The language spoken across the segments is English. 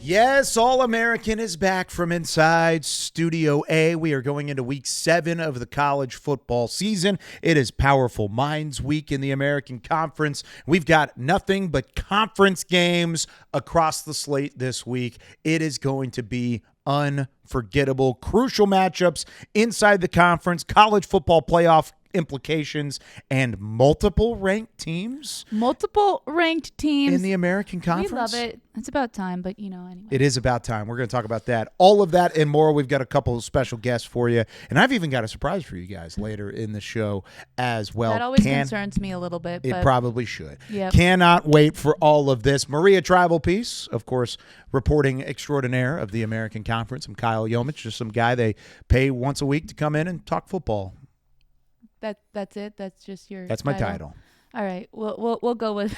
Yes, All-American is back from inside Studio A. We are going into week 7 of the college football season. It is Powerful Minds Week in the American Conference. We've got nothing but conference games across the slate this week. It is going to be unforgettable, crucial matchups inside the conference, college football playoff implications, and multiple ranked teams in the American Conference. We love it. It's about time, but anyway. It is about time. We're going to talk about that. All of that and more. We've got a couple of special guests for you, and I've even got a surprise for you guys later in the show as well. That always concerns me a little bit. It probably should. Yep. Cannot wait for all of this. Maria Trivelpiece, of course, reporting extraordinaire of the American Conference. I'm Kyle Youmans, just some guy they pay once a week to come in and talk football. That's it. That's just your. That's my title. All right, we'll go with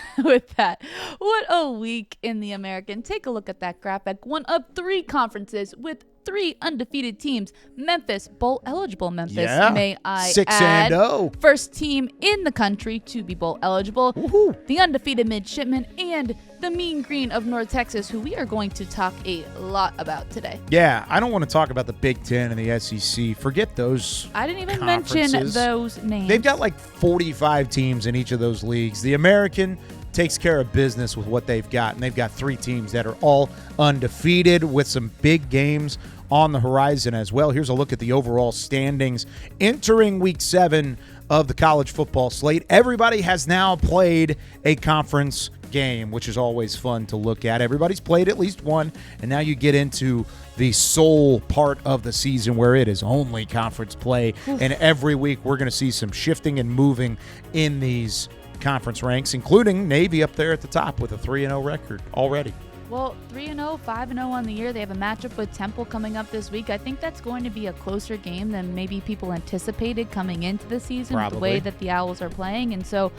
that. What a week in the American. Take a look at that graphic. One of 3 conferences with 3 undefeated teams. Memphis, bowl eligible Memphis. Yeah. May I 6-0. First team in the country to be bowl eligible. Woo-hoo. The undefeated Midshipmen and the Mean Green of North Texas, who we are going to talk a lot about today. Yeah, I don't want to talk about the Big Ten and the SEC. Forget those. I didn't even mention those names. They've got like 45 teams in each of those leagues. The American takes care of business with what they've got, and they've got 3 teams that are all undefeated with some big games on the horizon as well. Here's a look at the overall standings entering week 7 of the college football slate. Everybody has now played a conference game, which is always fun to look at. Everybody's played at least one, and now you get into the sole part of the season where it is only conference play. And every week we're going to see some shifting and moving in these conference ranks, including Navy up there at the top with a 3-0 record already. Well, 3-0, 5-0 on the year. They have a matchup with Temple coming up this week. I think that's going to be a closer game than maybe people anticipated coming into the season. Probably. The way that the Owls are playing. And so,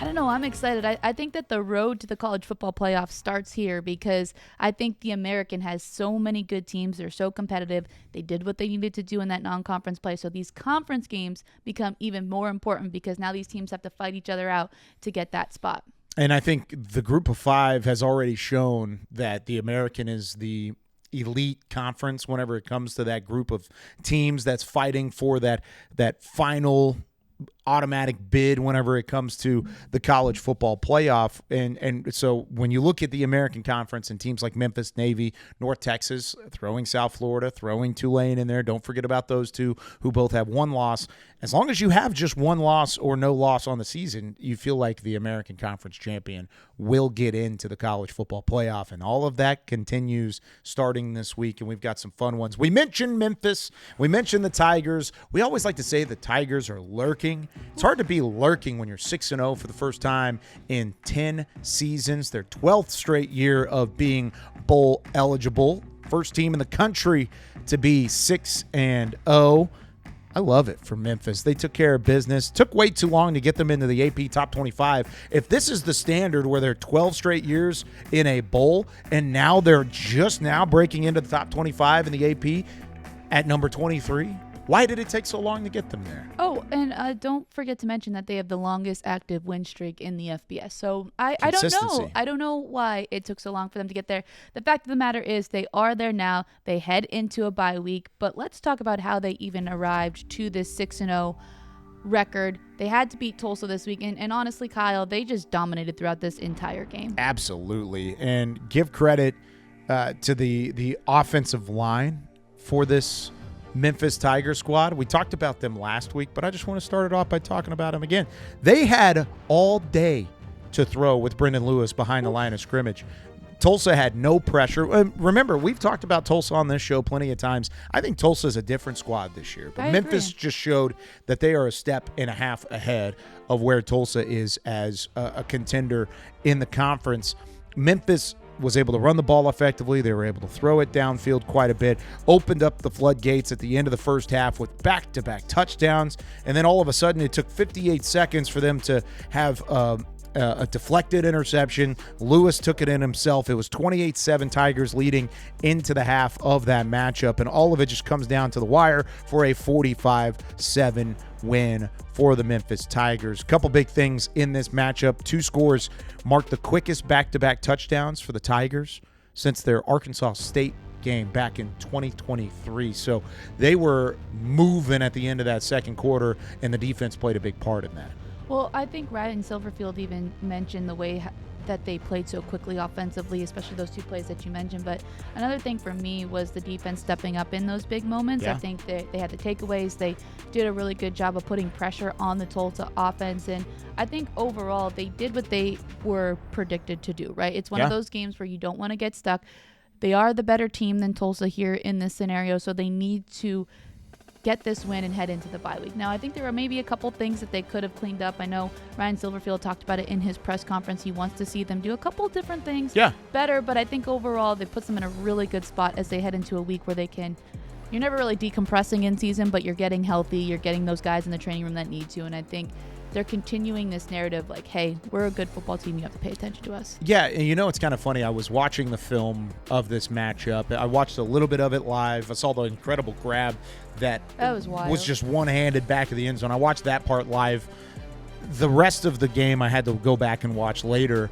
I don't know. I'm excited. I think that the road to the college football playoff starts here because I think the American has so many good teams. They're so competitive. They did what they needed to do in that non-conference play. So these conference games become even more important because now these teams have to fight each other out to get that spot. And I think the group of 5 has already shown that the American is the elite conference whenever it comes to that group of teams that's fighting for that final automatic bid whenever it comes to the college football playoff. And so when you look at the American Conference and teams like Memphis, Navy, North Texas, throwing South Florida, throwing Tulane in there, don't forget about those 2 who both have 1 loss. As long as you have just 1 loss or no loss on the season, you feel like the American Conference champion will get into the college football playoff. And all of that continues starting this week, and we've got some fun ones. We mentioned Memphis. We mentioned the Tigers. We always like to say the Tigers are lurking. It's hard to be lurking when you're 6-0 for the first time in 10 seasons. Their 12th straight year of being bowl eligible. First team in the country to be 6-0. I love it for Memphis. They took care of business. Took way too long to get them into the AP Top 25. If this is the standard where they're 12 straight years in a bowl and now they're just now breaking into the Top 25 in the AP at number 23, why did it take so long to get them there? Oh, and don't forget to mention that they have the longest active win streak in the FBS. So I don't know. I don't know why it took so long for them to get there. The fact of the matter is they are there now. They head into a bye week. But let's talk about how they even arrived to this 6-0 record. They had to beat Tulsa this week. And honestly, Kyle, they just dominated throughout this entire game. Absolutely. And give credit to the offensive line for this Memphis Tigers squad. We talked about them last week, but I just want to start it off by talking about them again. They had all day to throw with Brendan Lewis behind the line of scrimmage. Tulsa had no pressure. Remember, we've talked about Tulsa on this show plenty of times. I think Tulsa is a different squad this year, but Memphis just showed that they are a step and a half ahead of where Tulsa is as a contender in the conference. Memphis was able to run the ball effectively. They were able to throw it downfield quite a bit, opened up the floodgates at the end of the first half with back-to-back touchdowns, and then all of a sudden it took 58 seconds for them to have a deflected interception. Lewis took it in himself. It was 28-7 Tigers leading into the half of that matchup, and all of it just comes down to the wire for a 45-7 win for the Memphis Tigers. A couple big things in this matchup. 2 scores marked the quickest back-to-back touchdowns for the Tigers since their Arkansas State game back in 2023. So they were moving at the end of that second quarter, and the defense played a big part in that. Well, I think Ryan Silverfield even mentioned the way that they played so quickly offensively, especially those two plays that you mentioned. But another thing for me was the defense stepping up in those big moments. I think they had the takeaways. They did a really good job of putting pressure on the Tulsa offense. And I think overall they did what they were predicted to do, right? It's one of those games where you don't want to get stuck. They are the better team than Tulsa here in this scenario, so they need to get this win and head into the bye week. Now, I think there are maybe a couple things that they could have cleaned up. I know Ryan Silverfield talked about it in his press conference. He wants to see them do a couple different things better, but I think overall they puts them in a really good spot as they head into a week where they can – you're never really decompressing in season, but you're getting healthy. You're getting those guys in the training room that need to, and I think – they're continuing this narrative like, hey, we're a good football team. You have to pay attention to us. Yeah, and it's kind of funny. I was watching the film of this matchup. I watched a little bit of it live. I saw the incredible grab that was just one-handed back of the end zone. I watched that part live. The rest of the game I had to go back and watch later.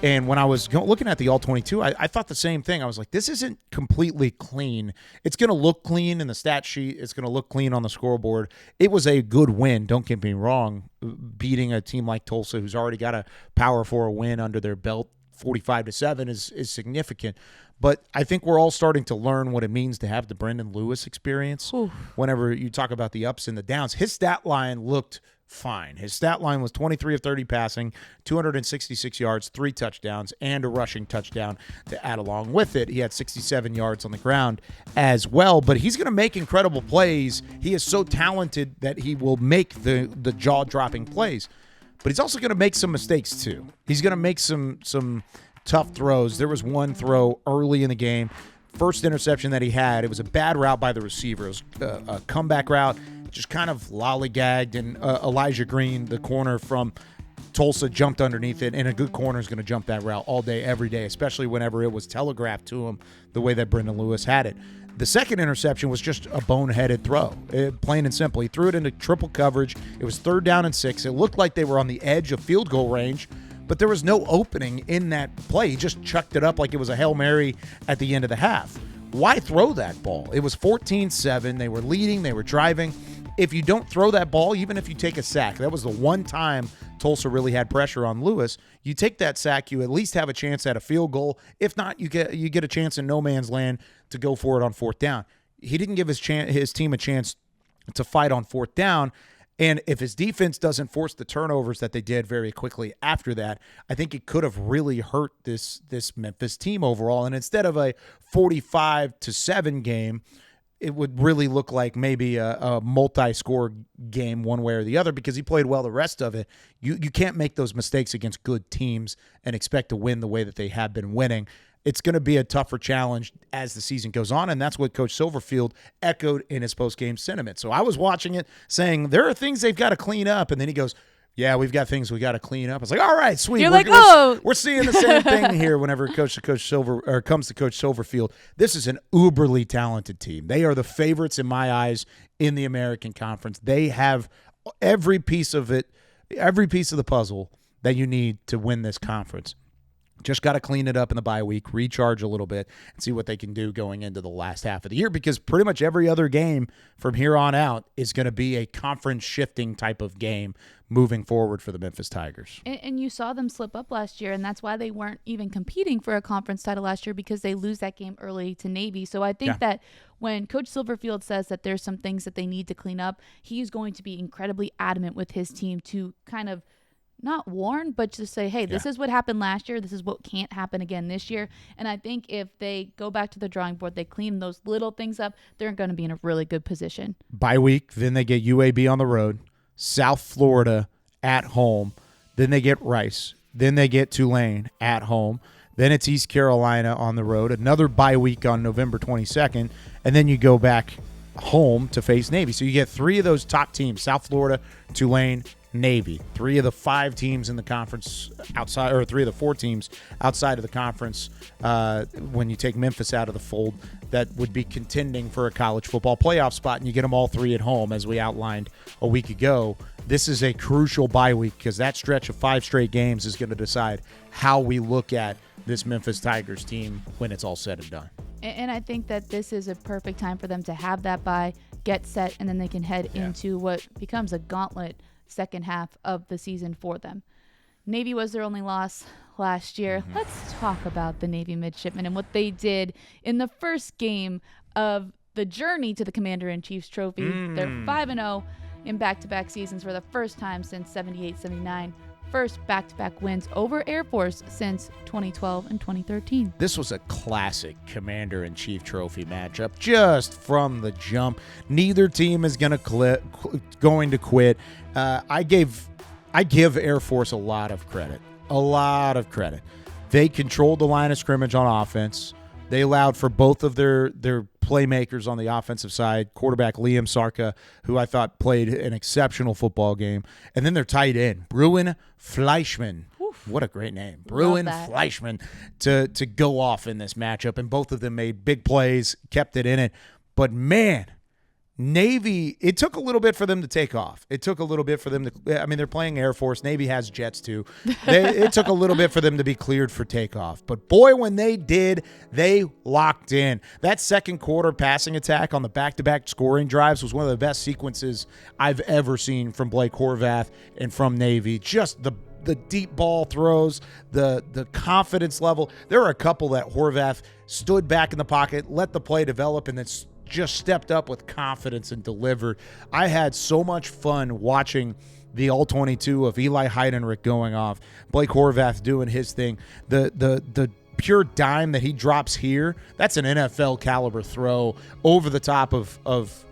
And when I was looking at the All-22, I thought the same thing. I was like, this isn't completely clean. It's going to look clean in the stat sheet. It's going to look clean on the scoreboard. It was a good win, don't get me wrong. Beating a team like Tulsa, who's already got a Power 4 win under their belt, 45-7 is significant. But I think we're all starting to learn what it means to have the Brendan Lewis experience. Ooh. Whenever you talk about the ups and the downs, his stat line looked fine. His stat line was 23 of 30 passing, 266 yards, 3 touchdowns, and a rushing touchdown to add along with it. He had 67 yards on the ground as well, but he's going to make incredible plays. He is so talented that he will make the jaw-dropping plays, but he's also going to make some mistakes too. He's going to make some tough throws. There was one throw early in the game, first interception that he had. It was a bad route by the receiver. It was a comeback route, just kind of lollygagged, and Elijah Green, the corner from Tulsa, jumped underneath it, and a good corner is going to jump that route all day, every day, especially whenever it was telegraphed to him the way that Brendan Lewis had it. The second interception was just a boneheaded throw, plain and simple. He threw it into triple coverage. It was 3rd down and 6. It looked like they were on the edge of field goal range, but there was no opening in that play. He just chucked it up like it was a Hail Mary at the end of the half. Why throw that ball? It was 14-7. They were leading. They were driving. If you don't throw that ball, even if you take a sack, that was the one time Tulsa really had pressure on Lewis. You take that sack, you at least have a chance at a field goal. If not, you get a chance in no man's land to go for it on 4th down. He didn't give his team a chance to fight on 4th down. And if his defense doesn't force the turnovers that they did very quickly after that, I think it could have really hurt this Memphis team overall. And instead of a 45-7 game, it would really look like maybe a multi-score game one way or the other, because he played well the rest of it. You can't make those mistakes against good teams and expect to win the way that they have been winning. It's going to be a tougher challenge as the season goes on, and that's what Coach Silverfield echoed in his post-game sentiment. So I was watching it saying there are things they've got to clean up, and then he goes, yeah, we've got things we got to clean up. I was like, all right, sweet. We're seeing the same thing here whenever it comes to Coach Silverfield. This is an uberly talented team. They are the favorites in my eyes in the American Conference. They have every piece of it, every piece of the puzzle that you need to win this conference. Just got to clean it up in the bye week, recharge a little bit, and see what they can do going into the last half of the year, because pretty much every other game from here on out is going to be a conference shifting type of game moving forward for the Memphis Tigers. And you saw them slip up last year, and that's why they weren't even competing for a conference title last year, because they lose that game early to Navy. So I think that when Coach Silverfield says that there's some things that they need to clean up, he's going to be incredibly adamant with his team to kind of not warn, but just say, hey, this is what happened last year. This is what can't happen again this year. And I think if they go back to the drawing board, they clean those little things up, they're going to be in a really good position. Bye week, then they get UAB on the road, South Florida at home, then they get Rice, then they get Tulane at home, then it's East Carolina on the road, another bye week on November 22nd, and then you go back home to face Navy. So you get 3 of those top teams, South Florida, Tulane, Navy, 3 of the 5 teams in the conference outside, or 3 of the 4 teams outside of the conference, when you take Memphis out of the fold, that would be contending for a college football playoff spot, and you get them all 3 at home, as we outlined a week ago. This is a crucial bye week, because that stretch of 5 straight games is going to decide how we look at this Memphis Tigers team when it's all said and done. And I think that this is a perfect time for them to have that bye, get set, and then they can head into what becomes a gauntlet second half of the season for them. Navy was their only loss last year. Let's talk about the Navy midshipmen and what they did in the first game of the journey to the Commander-in-Chief's trophy. They're 5-0 in back-to-back seasons for the first time since 78-79. First back-to-back wins over Air Force since 2012 and 2013. This was a classic Commander-in-Chief trophy matchup just from the jump. Neither team is going to quit. I give Air Force a lot of credit. They controlled the line of scrimmage on offense. They allowed for both of their playmakers on the offensive side, quarterback Liam Sarka, who I thought played an exceptional football game, and then their tight end, Bruin Fleischman. Oof. What a great name. Bruin Fleischman to go off in this matchup, and both of them made big plays, kept it in it. But, man, Navy, it took a little bit for them to take off. It took a little bit for them to, I mean, they're playing Air Force. Navy has jets too. It took a little bit for them to be cleared for takeoff. But boy, when they did, they locked in. That second quarter passing attack on the back-to-back scoring drives was one of the best sequences I've ever seen from Blake Horvath and from Navy. Just the deep ball throws, the confidence level. There were a couple that Horvath stood back in the pocket, let the play develop, and then just stepped up with confidence and delivered. I had so much fun watching the all-22 of Eli Heidenreich going off, Blake Horvath doing his thing. The pure dime that he drops here, that's an NFL caliber throw over the top of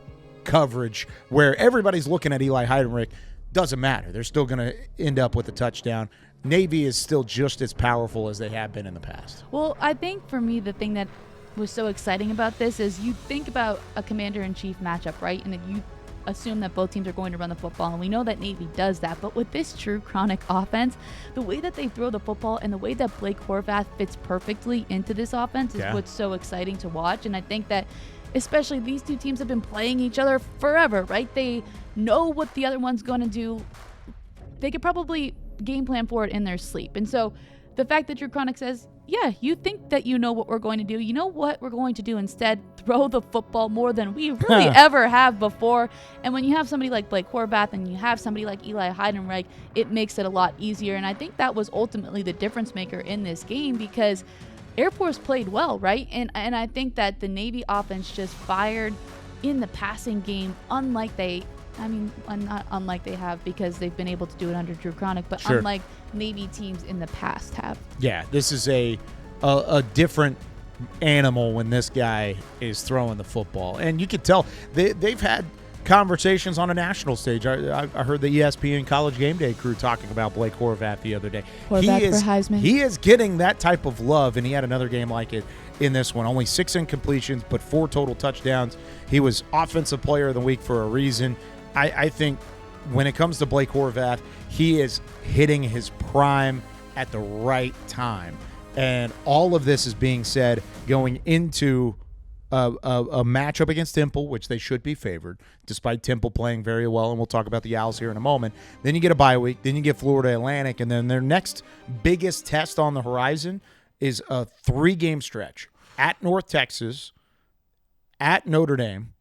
coverage where everybody's looking at Eli Heidenreich. Doesn't matter. They're still going to end up with a touchdown. Navy is still just as powerful as they have been in the past. Well, I think for me, the thing that was so exciting about this is you think about a Commander-in-Chief matchup, right? And then you assume that both teams are going to run the football, and we know that Navy does that. But with this true chronic offense, the way that they throw the football and the way that Blake Horvath fits perfectly into this offense is what's so exciting to watch. And I think that especially these two teams have been playing each other forever, right? They know what the other one's going to do. They could probably game plan for it in their sleep. And so the fact that Drew Chronic says, yeah, you think that you know what we're going to do. You know what we're going to do instead? Throw the football more than we really ever have before. And when you have somebody like Blake Horvath and you have somebody like Eli Heidenreich, it makes it a lot easier. And I think that was ultimately the difference maker in this game because Air Force played well, right? And I think that the Navy offense just fired in the passing game not unlike they have because they've been able to do it under Drew Chronic, but unlike Navy teams in the past have. Yeah, this is a different animal when this guy is throwing the football. And you could tell they've had conversations on a national stage. I heard the ESPN College Game Day crew talking about Blake Horvath the other day. Horvath for Heisman. He is getting that type of love, and he had another game like it in this one. Only 6 incompletions, but 4 total touchdowns. He was Offensive Player of the Week for a reason. I think when it comes to Blake Horvath, he is hitting his prime at the right time. And all of this is being said going into a matchup against Temple, which they should be favored, despite Temple playing very well, and we'll talk about the Owls here in a moment. Then you get a bye week, then you get Florida Atlantic, and then their next biggest test on the horizon is a 3-game stretch at North Texas, at Notre Dame,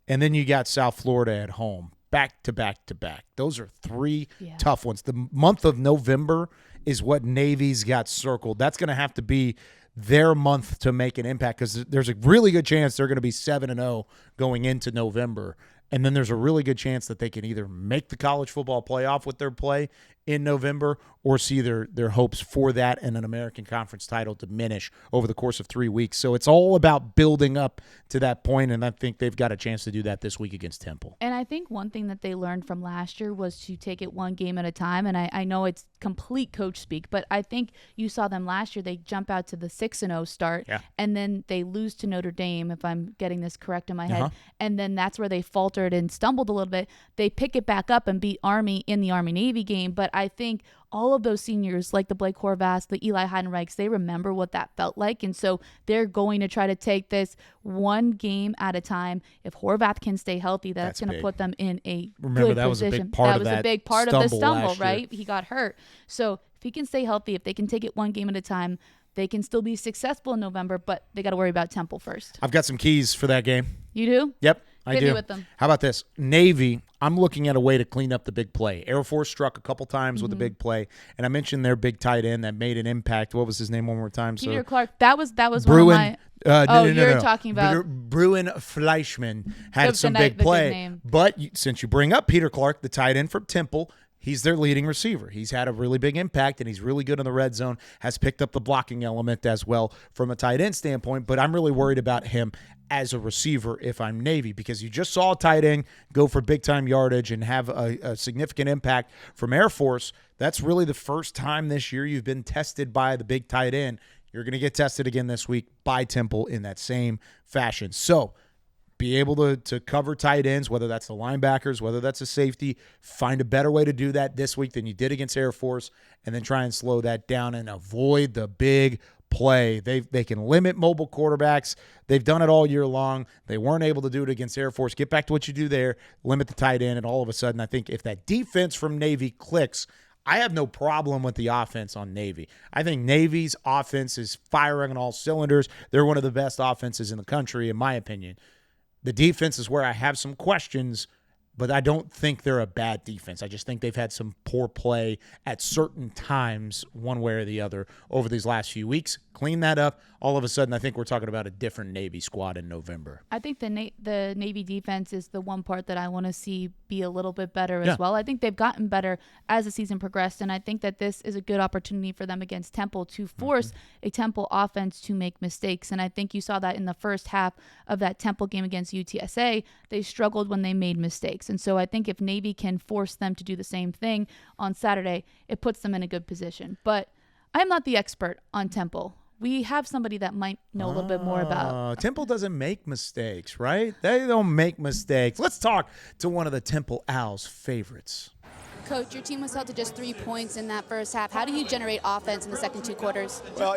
and then you got South Florida at home. Back to back to back. Those are 3 tough ones. The month of November is what Navy's got circled. That's going to have to be their month to make an impact because there's a really good chance they're going to be 7-0 going into November. And then there's a really good chance that they can either make the college football playoff with their play in November or see their hopes for that and an American Conference title diminish over the course of 3 weeks. So it's all about building up to that point, and I think they've got a chance to do that this week against Temple. And I think one thing that they learned from last year was to take it one game at a time, and I know it's complete coach speak, but I think you saw them last year. They jump out to the 6-0 start, and then they lose to Notre Dame, if I'm getting this correct in my head, and then that's where they faltered and stumbled a little bit. They pick it back up and beat Army in the Army-Navy game, but I think all of those seniors, like the Blake Horvaths, the Eli Heidenreichs, they remember what that felt like, and so they're going to try to take this one game at a time. If Horvath can stay healthy, that's going to put them in a good that was position. A big part that was a big part of the stumble, right? Year. He got hurt. So if he can stay healthy, if they can take it one game at a time, they can still be successful in November, but they got to worry about Temple first. I've got some keys for that game. You do? Yep, I Hit do. me with them. How about this? Navy, I'm looking at a way to clean up the big play. Air Force struck a couple times with the big play, and I mentioned their big tight end that made an impact. What was his name one more time? Peter Clark. That was Bruin, one of my... you're talking about... Bruin Fleischman had some big play. But since you bring up Peter Clark, the tight end from Temple, he's their leading receiver. He's had a really big impact, and he's really good in the red zone, has picked up the blocking element as well from a tight end standpoint, but I'm really worried about him as a receiver if I'm Navy, because you just saw a tight end go for big-time yardage and have a significant impact from Air Force. That's really the first time this year you've been tested by the big tight end. You're going to get tested again this week by Temple in that same fashion. So be able to cover tight ends, whether that's the linebackers, whether that's a safety, find a better way to do that this week than you did against Air Force, and then try and slow that down and avoid the big play. They can limit mobile quarterbacks. They've done it all year long. They weren't able to do it against Air Force. Get back to what you do there, limit the tight end, and all of a sudden I think if that defense from Navy clicks, I have no problem with the offense on Navy. I think Navy's offense is firing on all cylinders. They're one of the best offenses in the country, in my opinion. The defense is where I have some questions, but I don't think they're a bad defense. I just think they've had some poor play at certain times, one way or the other, over these last few weeks. Clean that up. All of a sudden, I think we're talking about a different Navy squad in November. I think the Navy defense is the one part that I want to see be a little bit better as well. I think they've gotten better as the season progressed, and I think that this is a good opportunity for them against Temple to force a Temple offense to make mistakes. And I think you saw that in the first half of that Temple game against UTSA. They struggled when they made mistakes. And so I think if Navy can force them to do the same thing on Saturday, it puts them in a good position. But I'm not the expert on Temple. We have somebody that might know a little bit more about. Temple doesn't make mistakes, right? They don't make mistakes. Let's talk to one of the Temple Owls' favorites. Coach, your team was held to just 3 points in that first half. How do you generate offense in the second 2 quarters? Well,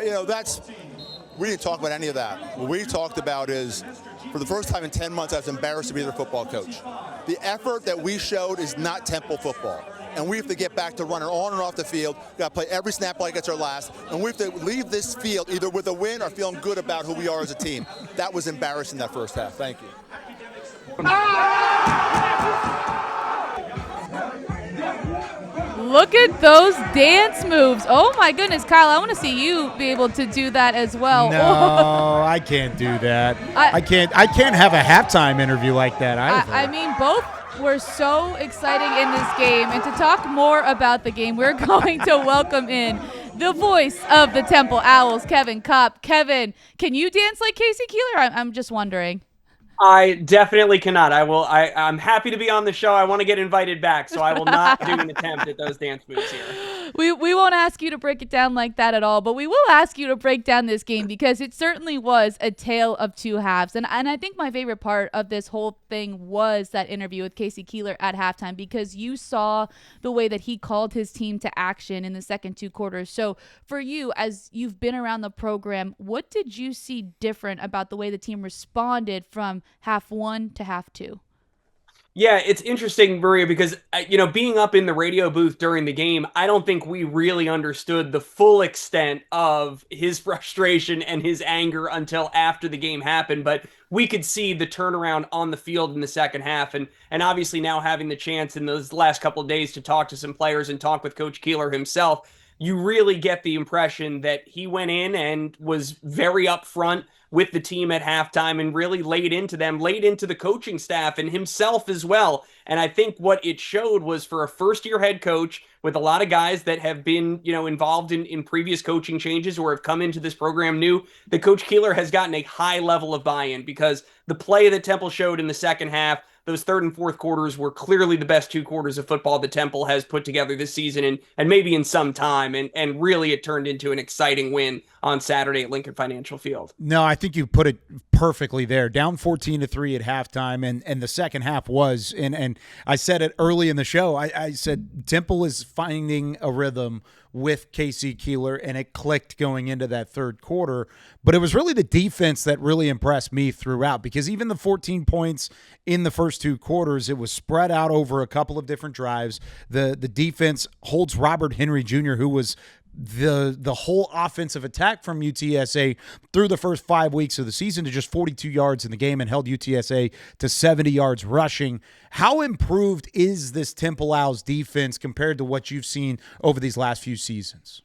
we didn't talk about any of that. What we talked about is, for the first time in 10 months, I was embarrassed to be their football coach. The effort that we showed is not Temple football. And we have to get back to running on and off the field. We've got to play every snap like it's our last. And we have to leave this field either with a win or feeling good about who we are as a team. That was embarrassing that first half. Thank you. Look at those dance moves. Oh, my goodness, Kyle, I want to see you be able to do that as well. No, I can't do that. I can't have a halftime interview like that either. I mean, both were so exciting in this game. And to talk more about the game, we're going to welcome in the voice of the Temple Owls, Kevin Copp. Kevin, can you dance like Casey Keeler? I'm just wondering. I definitely cannot. I'm happy to be on the show. I want to get invited back, so I will not do an attempt at those dance moves here. We won't ask you to break it down like that at all, but we will ask you to break down this game because it certainly was a tale of two halves. And I think my favorite part of this whole thing was that interview with Casey Keeler at halftime, because you saw the way that he called his team to action in the second 2 quarters. So for you, as you've been around the program, what did you see different about the way the team responded from half 1 to half 2? Yeah, it's interesting, Maria, because, being up in the radio booth during the game, I don't think we really understood the full extent of his frustration and his anger until after the game happened. But we could see the turnaround on the field in the second half. And obviously now having the chance in those last couple of days to talk to some players and talk with Coach Keeler himself, you really get the impression that he went in and was very upfront with the team at halftime and really laid into the coaching staff and himself as well. And I think what it showed was, for a first-year head coach with a lot of guys that have been, involved in previous coaching changes or have come into this program new, that Coach Keeler has gotten a high level of buy-in, because the play that Temple showed in the second half, those third and fourth quarters, were clearly the best 2 quarters of football that Temple has put together this season and maybe in some time. And really it turned into an exciting win on Saturday at Lincoln Financial Field. No, I think you put it perfectly there. Down 14-3 at halftime, and the second half was, and I said it early in the show, I said Temple is finding a rhythm with Casey Keeler, and it clicked going into that third quarter. But it was really the defense that really impressed me throughout, because even the 14 points in the first 2 quarters, it was spread out over a couple of different drives. The defense holds Robert Henry Jr., who was the whole offensive attack from UTSA through the first 5 weeks of the season to just 42 yards in the game and held UTSA to 70 yards rushing. How improved is this Temple Owls defense compared to what you've seen over these last few seasons?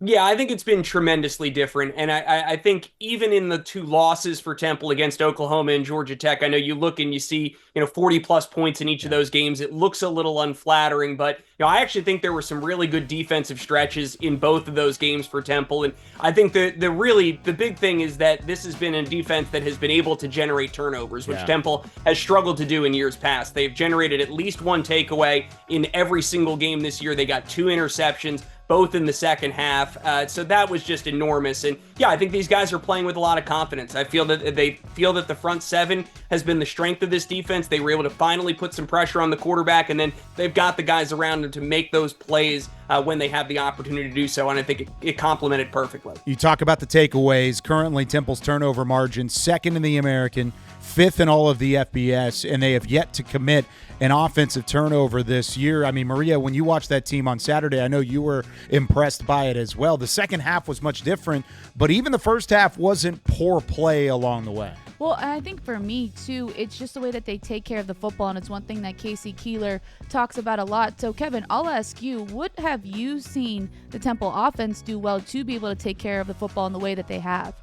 Yeah, I think it's been tremendously different. And I think even in the 2 losses for Temple against Oklahoma and Georgia Tech, I know you look and you see, 40 plus points in each of those games. It looks a little unflattering, but I actually think there were some really good defensive stretches in both of those games for Temple. And I think the big thing is that this has been a defense that has been able to generate turnovers, which Temple has struggled to do in years past. They've generated at least 1 takeaway in every single game this year. They got 2 interceptions, both in the second half. So that was just enormous. And yeah, I think these guys are playing with a lot of confidence. I feel that they feel that the front 7 has been the strength of this defense. They were able to finally put some pressure on the quarterback, and then they've got the guys around them to make those plays when they have the opportunity to do so. And I think it complemented perfectly. You talk about the takeaways. Currently, Temple's turnover margin, 2nd in the American, 5th in all of the FBS, and they have yet to commit an offensive turnover this year. I mean, Maria, when you watched that team on Saturday, I know you were impressed by it as well. The second half was much different, but even the first half wasn't poor play along the way. Well, I think for me, too, it's just the way that they take care of the football, and it's one thing that Casey Keeler talks about a lot. So, Kevin, I'll ask you, what have you seen the Temple offense do well to be able to take care of the football in the way that they have?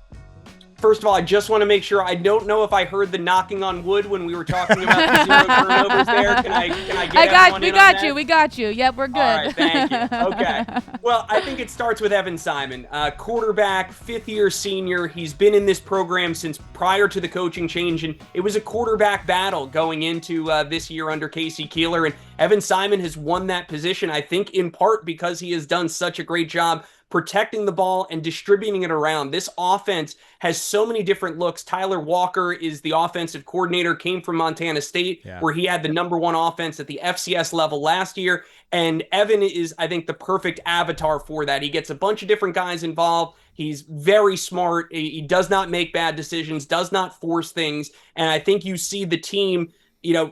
First of all, I just want to make sure, I don't know if I heard the knocking on wood when we were talking about the 0 turnovers there. Can I get We got you. Yep, we're good. All right, thank you. Okay. Well, I think it starts with Evan Simon, quarterback, 5th-year senior. He's been in this program since prior to the coaching change, and it was a quarterback battle going into this year under Casey Keeler, and Evan Simon has won that position, I think, in part because he has done such a great job protecting the ball and distributing it around. This offense has so many different looks. Tyler Walker is the offensive coordinator, came from Montana State, where he had the #1 offense at the FCS level last year. And Evan is, I think, the perfect avatar for that. He gets a bunch of different guys involved. He's very smart. He does not make bad decisions, does not force things. And I think you see the team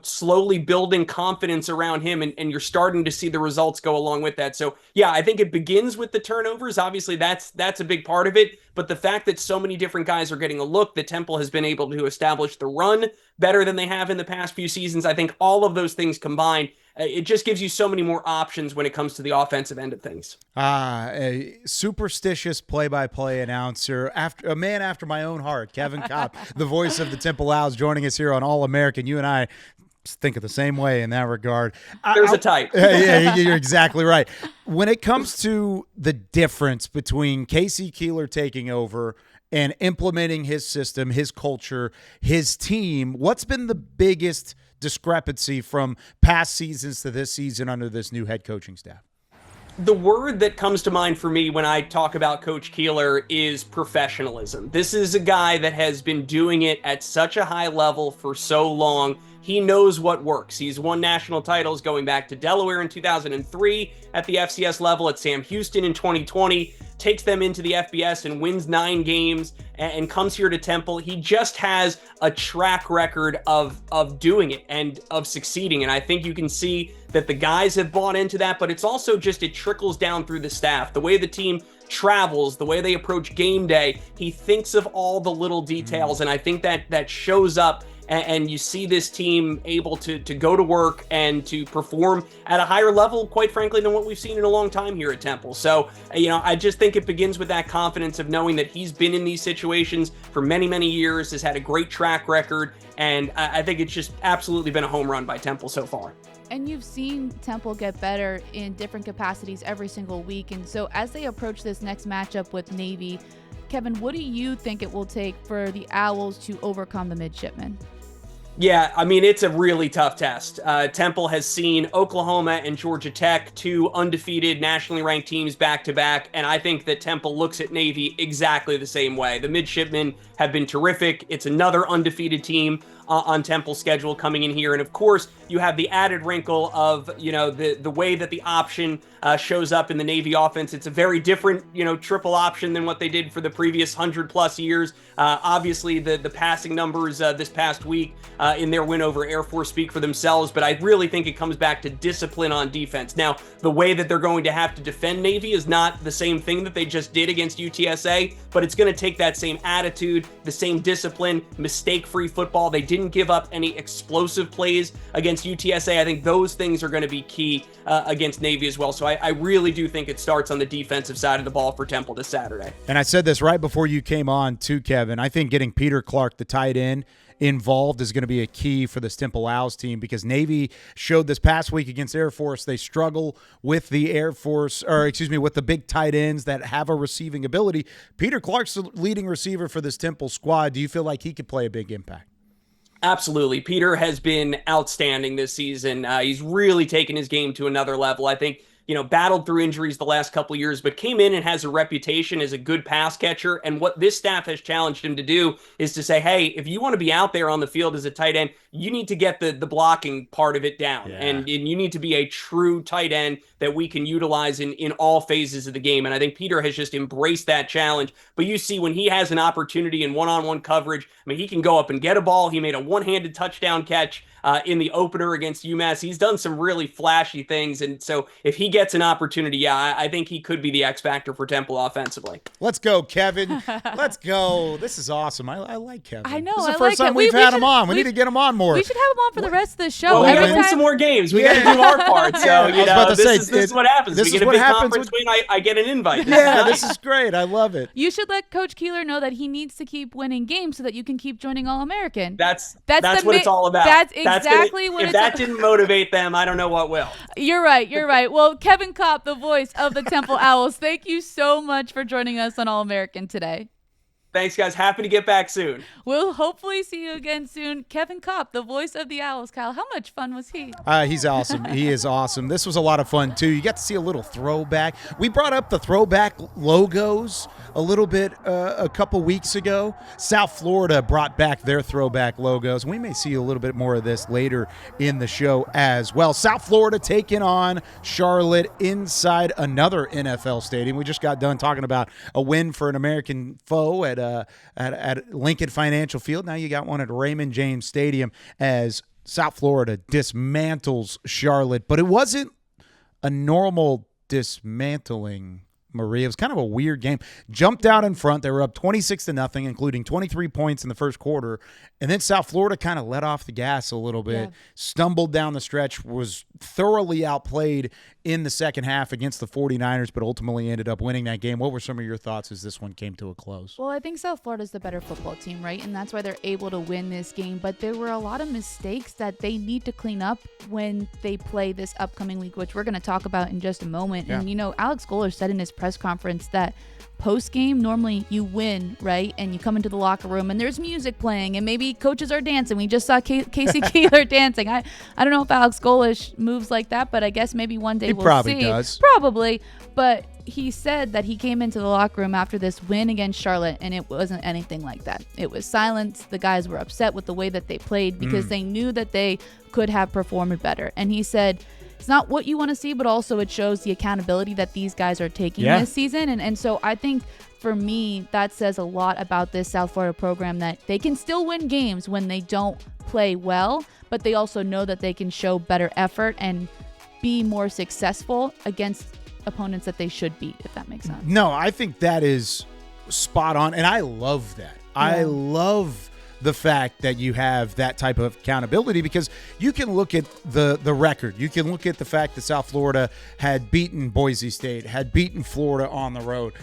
slowly building confidence around him, and you're starting to see the results go along with that. So yeah, I think it begins with the turnovers. Obviously that's a big part of it, but the fact that so many different guys are getting a look, that Temple has been able to establish the run better than they have in the past few seasons. I think all of those things combined, it just gives you so many more options when it comes to the offensive end of things. A superstitious play-by-play announcer, a man after my own heart, Kevin Copp, the voice of the Temple Owls, joining us here on All-American. You and I think of the same way in that regard. There's a type. Yeah, you're exactly right. When it comes to the difference between Casey Keeler taking over and implementing his system, his culture, his team, what's been the biggest discrepancy from past seasons to this season under this new head coaching staff? The word that comes to mind for me when I talk about Coach Keeler is professionalism. This is a guy that has been doing it at such a high level for so long. He knows what works. He's won national titles going back to Delaware in 2003 at the FCS level, at Sam Houston in 2020, takes them into the FBS and wins 9 games and comes here to Temple. He just has a track record of doing it and of succeeding. And I think you can see that the guys have bought into that, but it's also just, it trickles down through the staff. The way the team travels, the way they approach game day, he thinks of all the little details. And I think that shows up, and you see this team able to go to work and to perform at a higher level, quite frankly, than what we've seen in a long time here at Temple. So, I just think it begins with that confidence of knowing that he's been in these situations for many, many years, has had a great track record, and I think it's just absolutely been a home run by Temple so far. And you've seen Temple get better in different capacities every single week. And so as they approach this next matchup with Navy, Kevin, what do you think it will take for the Owls to overcome the midshipmen? Yeah, I mean, it's a really tough test. Temple has seen Oklahoma and Georgia Tech, 2 undefeated nationally ranked teams back-to-back, and I think that Temple looks at Navy exactly the same way. The midshipmen have been terrific. It's another undefeated team on Temple's schedule coming in here. And of course, you have the added wrinkle of, the way that the option shows up in the Navy offense. It's a very different, triple option than what they did for the previous 100+ years. Obviously, the passing numbers this past week in their win over Air Force speak for themselves, but I really think it comes back to discipline on defense. Now, the way that they're going to have to defend Navy is not the same thing that they just did against UTSA, but it's going to take that same attitude, the same discipline, mistake-free football. They didn't give up any explosive plays against UTSA. I think those things are going to be key against Navy as well. So I really do think it starts on the defensive side of the ball for Temple this Saturday. And I said this right before you came on too, Kevin. I think getting Peter Clark, the tight end, involved is going to be a key for this Temple Owls team, because Navy showed this past week against Air Force they struggle with the with the big tight ends that have a receiving ability. Peter Clark's the leading receiver for this Temple squad. Do you feel like he could play a big impact? Absolutely. Peter has been outstanding this season. He's really taken his game to another level. I think, battled through injuries the last couple of years, but came in and has a reputation as a good pass catcher. And what this staff has challenged him to do is to say, hey, if you want to be out there on the field as a tight end, you need to get the blocking part of it down. Yeah. And you need to be a true tight end that we can utilize in all phases of the game. And I think Peter has just embraced that challenge. But you see, when he has an opportunity in one-on-one coverage, he can go up and get a ball. He made a one-handed touchdown catch in the opener against UMass. He's done some really flashy things. And so if he gets an opportunity, I think he could be the X factor for Temple offensively. Let's go, Kevin. Let's go. This is awesome. I like Kevin. I know. This is the first time we've had him on. We need to get him on more. We should have him on for the rest of the show. Well, we got to win some more games. We got to do our part. So, this is what happens. This we get a big conference win, I get an invite. This is great. I love it. You should let Coach Keeler know that he needs to keep winning games so that you can keep joining All-American. That's what it's all about. That's exactly what it's all about. If that didn't motivate them, I don't know what will. You're right. Well, Kevin Copp, the voice of the Temple Owls, thank you so much for joining us on All-American today. Thanks, guys. Happy to get back soon. We'll hopefully see you again soon. Kevin Copp, the voice of the Owls. Kyle, how much fun was he? He's awesome. He is awesome. This was a lot of fun, too. You got to see a little throwback. We brought up the throwback logos a little bit a couple weeks ago. South Florida brought back their throwback logos. We may see a little bit more of this later in the show as well. South Florida taking on Charlotte inside another NFL stadium. We just got done talking about a win for an American foe at Lincoln Financial Field. Now you got one at Raymond James Stadium as South Florida dismantles Charlotte. But it wasn't a normal dismantling, Maria. It was kind of a weird game. Jumped out in front. They were up 26-0, including 23 points in the first quarter. And then South Florida kind of let off the gas a little bit, stumbled down the stretch, was thoroughly outplayed in the second half against the 49ers, but ultimately ended up winning that game. What were some of your thoughts as this one came to a close? Well, I think South Florida's the better football team, right? And that's why they're able to win this game. But there were a lot of mistakes that they need to clean up when they play this upcoming week, which we're going to talk about in just a moment. Yeah. And, Alex Goller said in his press conference that post-game, normally you win, right? And you come into the locker room and there's music playing and maybe coaches are dancing. We just saw Casey Keeler dancing. I don't know if Alex Goller moves like that, but I guess maybe one day we'll see. He probably does. Probably. But he said that he came into the locker room after this win against Charlotte and it wasn't anything like that. It was silence. The guys were upset with the way that they played because they knew that they could have performed better. And he said, it's not what you want to see, but also it shows the accountability that these guys are taking this season. And so I think for me, that says a lot about this South Florida program, that they can still win games when they don't play well, but they also know that they can show better effort and be more successful against opponents that they should beat, if that makes sense. No, I think that is spot on. And I love that. Yeah. I love the fact that you have that type of accountability, because you can look at the record. You can look at the fact that South Florida had beaten Boise State, had beaten Florida on the road,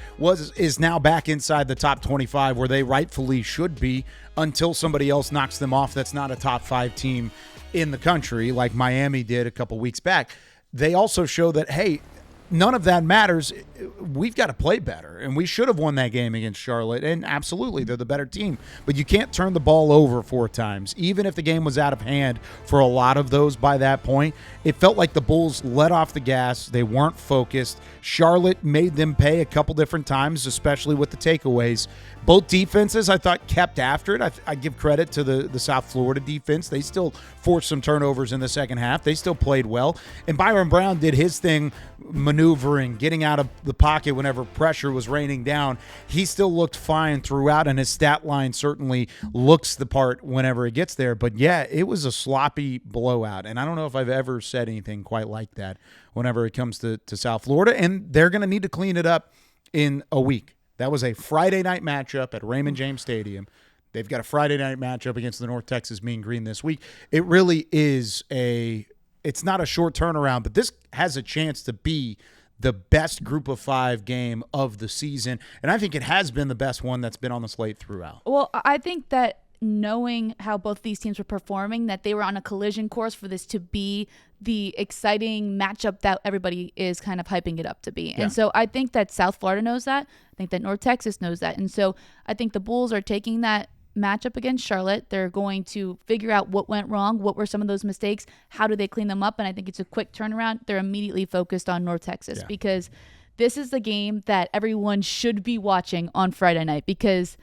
is now back inside the top 25 where they rightfully should be until somebody else knocks them off that's not a top 5 team in the country like Miami did a couple weeks back. They also show that, hey, none of that matters. We've got to play better, and we should have won that game against Charlotte, and absolutely, they're the better team. But you can't turn the ball over 4 times. Even if the game was out of hand for a lot of those by that point, it felt like the Bulls let off the gas. They weren't focused. Charlotte made them pay a couple different times, especially with the takeaways. Both defenses, I thought, kept after it. I give credit to the South Florida defense. They still forced some turnovers in the second half. They still played well. And Byron Brown did his thing maneuvering, getting out of the pocket whenever pressure was raining down. He still looked fine throughout, and his stat line certainly looks the part whenever it gets there. But, yeah, it was a sloppy blowout, and I don't know if I've ever said anything quite like that whenever it comes to South Florida, and they're going to need to clean it up in a week. That was a Friday night matchup at Raymond James Stadium. They've got a Friday night matchup against the North Texas Mean Green this week. It really is it's not a short turnaround, but this has a chance to be the best group of 5 game of the season. And I think it has been the best one that's been on the slate throughout. Well, I think that knowing how both these teams were performing, that they were on a collision course for this to be the exciting matchup that everybody is kind of hyping it up to be. And so I think that South Florida knows that. I think that North Texas knows that. And so I think the Bulls are taking that matchup against Charlotte. They're going to figure out what went wrong, what were some of those mistakes, how do they clean them up, and I think it's a quick turnaround. They're immediately focused on North Texas because this is the game that everyone should be watching on Friday night because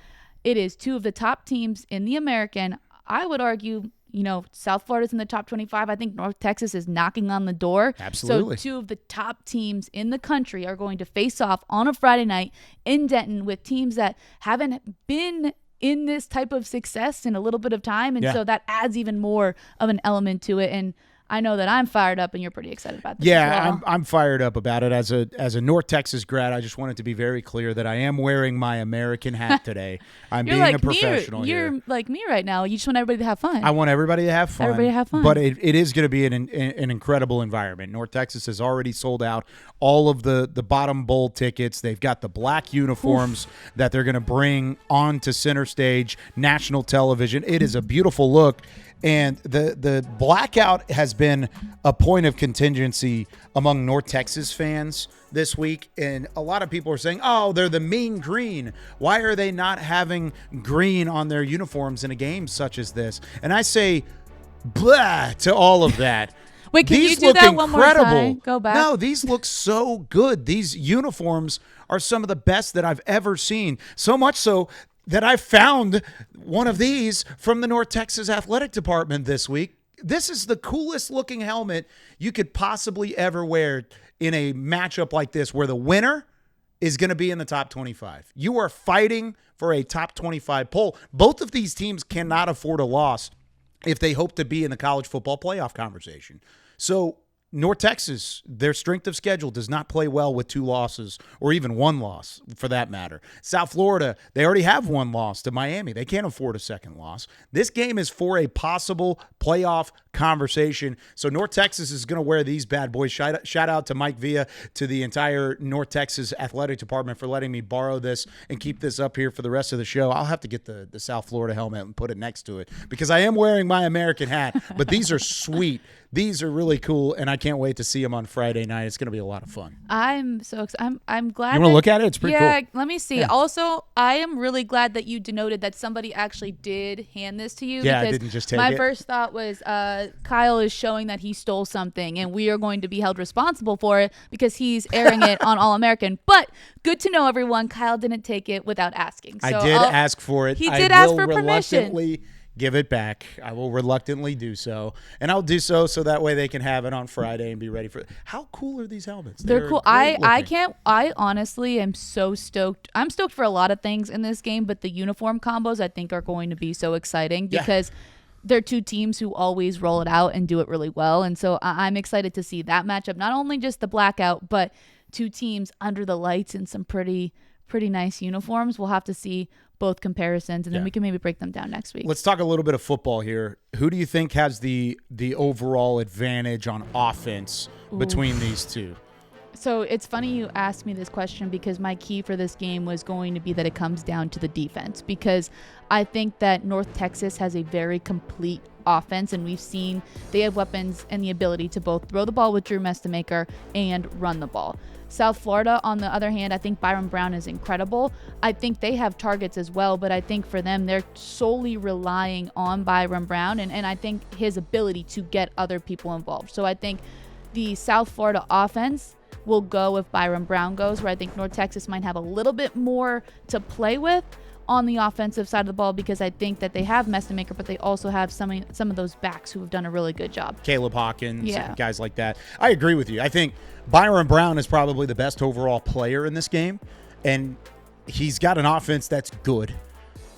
it is 2 of the top teams in the American. I would argue, South Florida's in the top 25. I think North Texas is knocking on the door. Absolutely. So 2 of the top teams in the country are going to face off on a Friday night in Denton with teams that haven't been in this type of success in a little bit of time. And so that adds even more of an element to it. And I know that I'm fired up and you're pretty excited about this. Yeah, I'm fired up about it. As a North Texas grad, I just wanted to be very clear that I am wearing my American hat today. I'm being a professional here. You're like me right now. You just want everybody to have fun. I want everybody to have fun. Everybody to have fun. But it is going to be an incredible environment. North Texas has already sold out all of the bottom bowl tickets. They've got the black uniforms that they're going to bring onto center stage, national television. It is a beautiful look. And the blackout has been a point of contingency among North Texas fans this week. And a lot of people are saying, oh, they're the Mean Green. Why are they not having green on their uniforms in a game such as this? And I say, blah, to all of that. Wait, can these you do look that incredible. one more time? Go back. No, these look so good. These uniforms are some of the best that I've ever seen. So much so that I found one of these from the North Texas Athletic Department this week. This is the coolest looking helmet you could possibly ever wear in a matchup like this where the winner is going to be in the top 25. You are fighting for a top 25 poll. Both of these teams cannot afford a loss if they hope to be in the college football playoff conversation. So North Texas, their strength of schedule does not play well with 2 losses or even 1 loss for that matter. South Florida, they already have 1 loss to Miami. They can't afford a second loss. This game is for a possible playoff conversation. So North Texas is going to wear these bad boys. Shout out to Mike Villa, to the entire North Texas Athletic Department for letting me borrow this and keep this up here for the rest of the show. I'll have to get the South Florida helmet and put it next to it because I am wearing my American hat, but these are sweet. These are really cool, and I can't wait to see them on Friday night. It's going to be a lot of fun. I'm so excited. I'm glad. You want to look at it? It's pretty cool. Yeah, let me see. Yeah. Also, I am really glad that you denoted that somebody actually did hand this to you. Yeah, because I didn't just take my it. first thought was Kyle is showing that he stole something, and we are going to be held responsible for it because he's airing it on All-American. But good to know, everyone, Kyle didn't take it without asking. So I did ask for it. He did ask for permission. Give it back. I will reluctantly do so, and I'll do so that way they can have it on Friday and be ready for it. How cool are these helmets? They're cool. I honestly am so stoked. I'm stoked for a lot of things in this game, but the uniform combos I think are going to be so exciting because they're 2 teams who always roll it out and do it really well, and so I'm excited to see that matchup. Not only just the blackout, but 2 teams under the lights in some pretty nice uniforms. We'll have to see both comparisons, and then we can maybe break them down next week. Let's talk a little bit of football here. Who do you think has the overall advantage on offense between these 2? So it's funny you asked me this question because my key for this game was going to be that it comes down to the defense, because I think that North Texas has a very complete offense, and we've seen they have weapons and the ability to both throw the ball with Drew Mestamaker and run the ball. South Florida, on the other hand, I think Byron Brown is incredible. I think they have targets as well, but I think for them, they're solely relying on Byron Brown, and I think his ability to get other people involved. So I think the South Florida offense will go if Byron Brown goes, where I think North Texas might have a little bit more to play with. on the offensive side of the ball, because I think that they have Mestemaker, but they also have some of those backs who have done a really good job. Caleb Hawkins, guys like that. I agree with you. I think Byron Brown is probably the best overall player in this game, and he's got an offense that's good.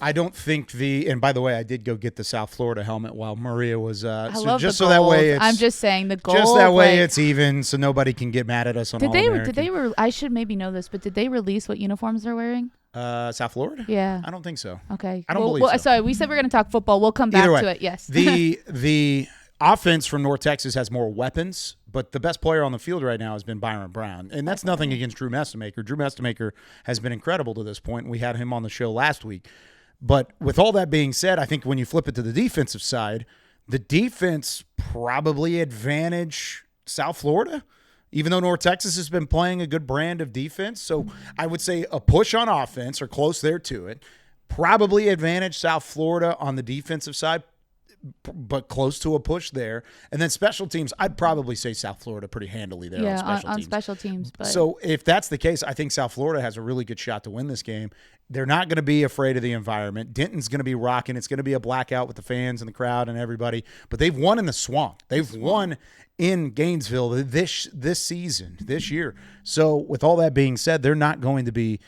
I don't think and by the way, I did go get the South Florida helmet while Maria was I love just the so gold. that way I'm just saying the gold. Just that way it's even, so nobody can get mad at us on All-American. I should maybe know this, but did they release what uniforms they're wearing? South Florida? Yeah. I don't think so. Okay. I don't believe so. Sorry, we said we are going to talk football. We'll come back to it. Yes. The offense from North Texas has more weapons, but the best player on the field right now has been Byron Brown. And that's nothing against Drew Mestemaker. Drew Mestemaker has been incredible to this point. We had him on the show last week. But with all that being said, I think when you flip it to the defensive side, the defense probably advantage South Florida, even though North Texas has been playing a good brand of defense. So I would say a push on offense or close there to it, probably advantage South Florida on the defensive side, but close to a push there. And then special teams, I'd probably say South Florida pretty handily there on special teams. But so if that's the case, I think South Florida has a really good shot to win this game. They're not going to be afraid of the environment. Denton's going to be rocking. It's going to be a blackout with the fans and the crowd and everybody. But they've won in the Swamp. They've won in Gainesville this season, this year. So with all that being said, they're not going to be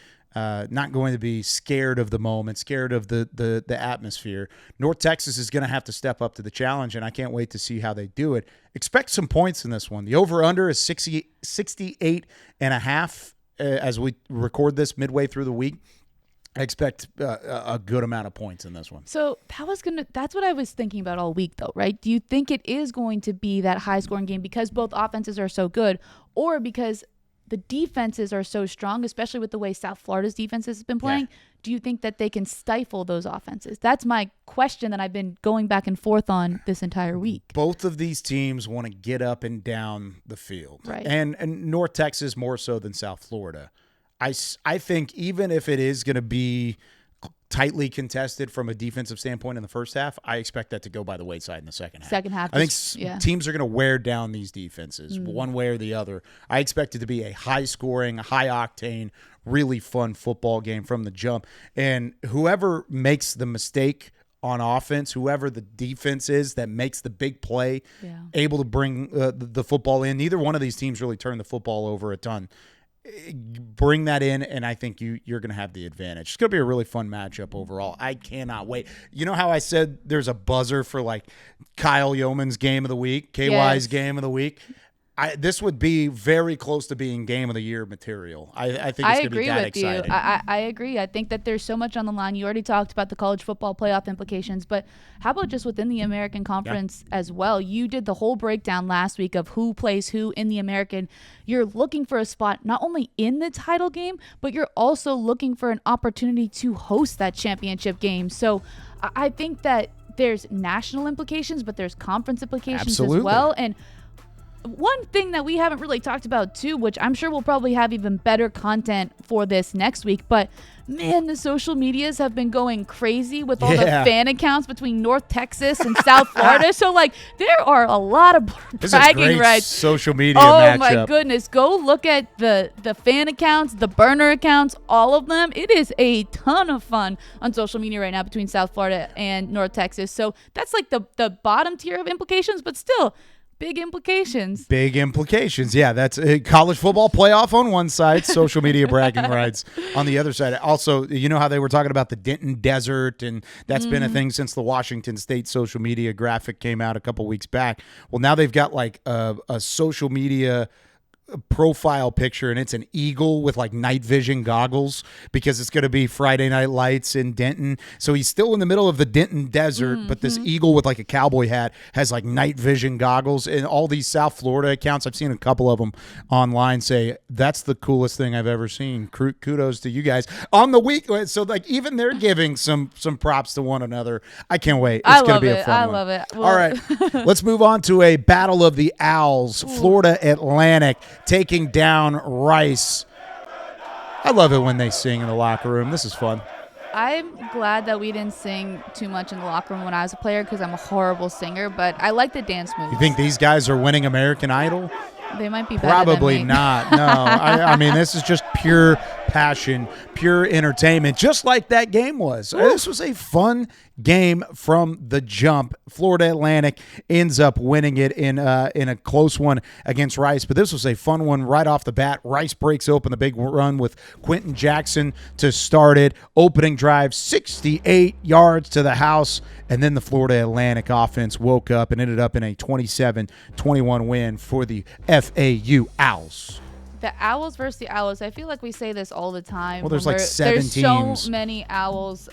scared of the moment, scared of the atmosphere. North Texas is going to have to step up to the challenge, and I can't wait to see how they do it. Expect some points in this one. The over-under is 68.5 as we record this midway through the week. I expect a good amount of points in this one. So that's what I was thinking about all week, though, right? Do you think it is going to be that high-scoring game because both offenses are so good, or because the defenses are so strong, especially with the way South Florida's defense has been playing? Yeah. Do you think that they can stifle those offenses? That's my question that I've been going back and forth on this entire week. Both of these teams want to get up and down the field. Right. And North Texas more so than South Florida. I think even if it is going to be tightly contested from a defensive standpoint in the first half, I expect that to go by the wayside in the second half. I think teams are going to wear down these defenses one way or the other. I expect it to be a high-scoring, high-octane, really fun football game from the jump. And whoever makes the mistake on offense, whoever the defense is that makes the big play, able to bring the football in, neither one of these teams really turned the football over a ton. Bring that in, and I think you're going to have the advantage. It's going to be a really fun matchup overall. I cannot wait. You know how I said there's a buzzer for like Kyle Youmans' game of the week, KY's game of the week? This would be very close to being game of the year material. I think it's going to be that exciting. I agree. I think that there's so much on the line. You already talked about the college football playoff implications, but how about just within the American Conference as well? You did the whole breakdown last week of who plays who in the American. You're looking for a spot not only in the title game, but you're also looking for an opportunity to host that championship game. So I think that there's national implications, but there's conference implications as well. And one thing that we haven't really talked about too, which I'm sure we'll probably have even better content for this next week, but man, the social medias have been going crazy with all the fan accounts between North Texas and South Florida. So like there are a lot of bragging rights. Social media matchup. My goodness. Go look at the fan accounts, the burner accounts, all of them. It is a ton of fun on social media right now between South Florida and North Texas. So that's like the bottom tier of implications, but still big implications. Big implications. Yeah, that's a college football playoff on one side, social media bragging rights on the other side. Also, you know how they were talking about the Denton Desert, and that's been a thing since the Washington State social media graphic came out a couple weeks back. Well, now they've got like a social media profile picture, and it's an eagle with like night vision goggles because it's going to be Friday Night Lights in Denton. So he's still in the middle of the Denton Desert, but this eagle with like a cowboy hat has like night vision goggles. And all these South Florida accounts, I've seen a couple of them online, say that's the coolest thing I've ever seen. Kudos to you guys on the week. So like even they're giving some props to one another. I can't wait. It's going to be a fun one. I love it. Well, all right, let's move on to a battle of the Owls. Florida Atlantic taking down Rice. I love it when they sing in the locker room. This is fun. I'm glad that we didn't sing too much in the locker room when I was a player because I'm a horrible singer, but I like the dance moves. You think these guys are winning American Idol? They might be better Probably than me. not. No. I mean, this is just pure passion, pure entertainment, just like that game was. Ooh. This was a fun game from the jump. Florida Atlantic ends up winning it in a close one against Rice, but this was a fun one right off the bat. Rice breaks open the big run with Quentin Jackson to start it. Opening drive, 68 yards to the house, and then the Florida Atlantic offense woke up and ended up in a 27-21 win for the FAU Owls. The Owls versus the Owls. I feel like we say this all the time. Well, there's like 7 teams. There's so many Owls.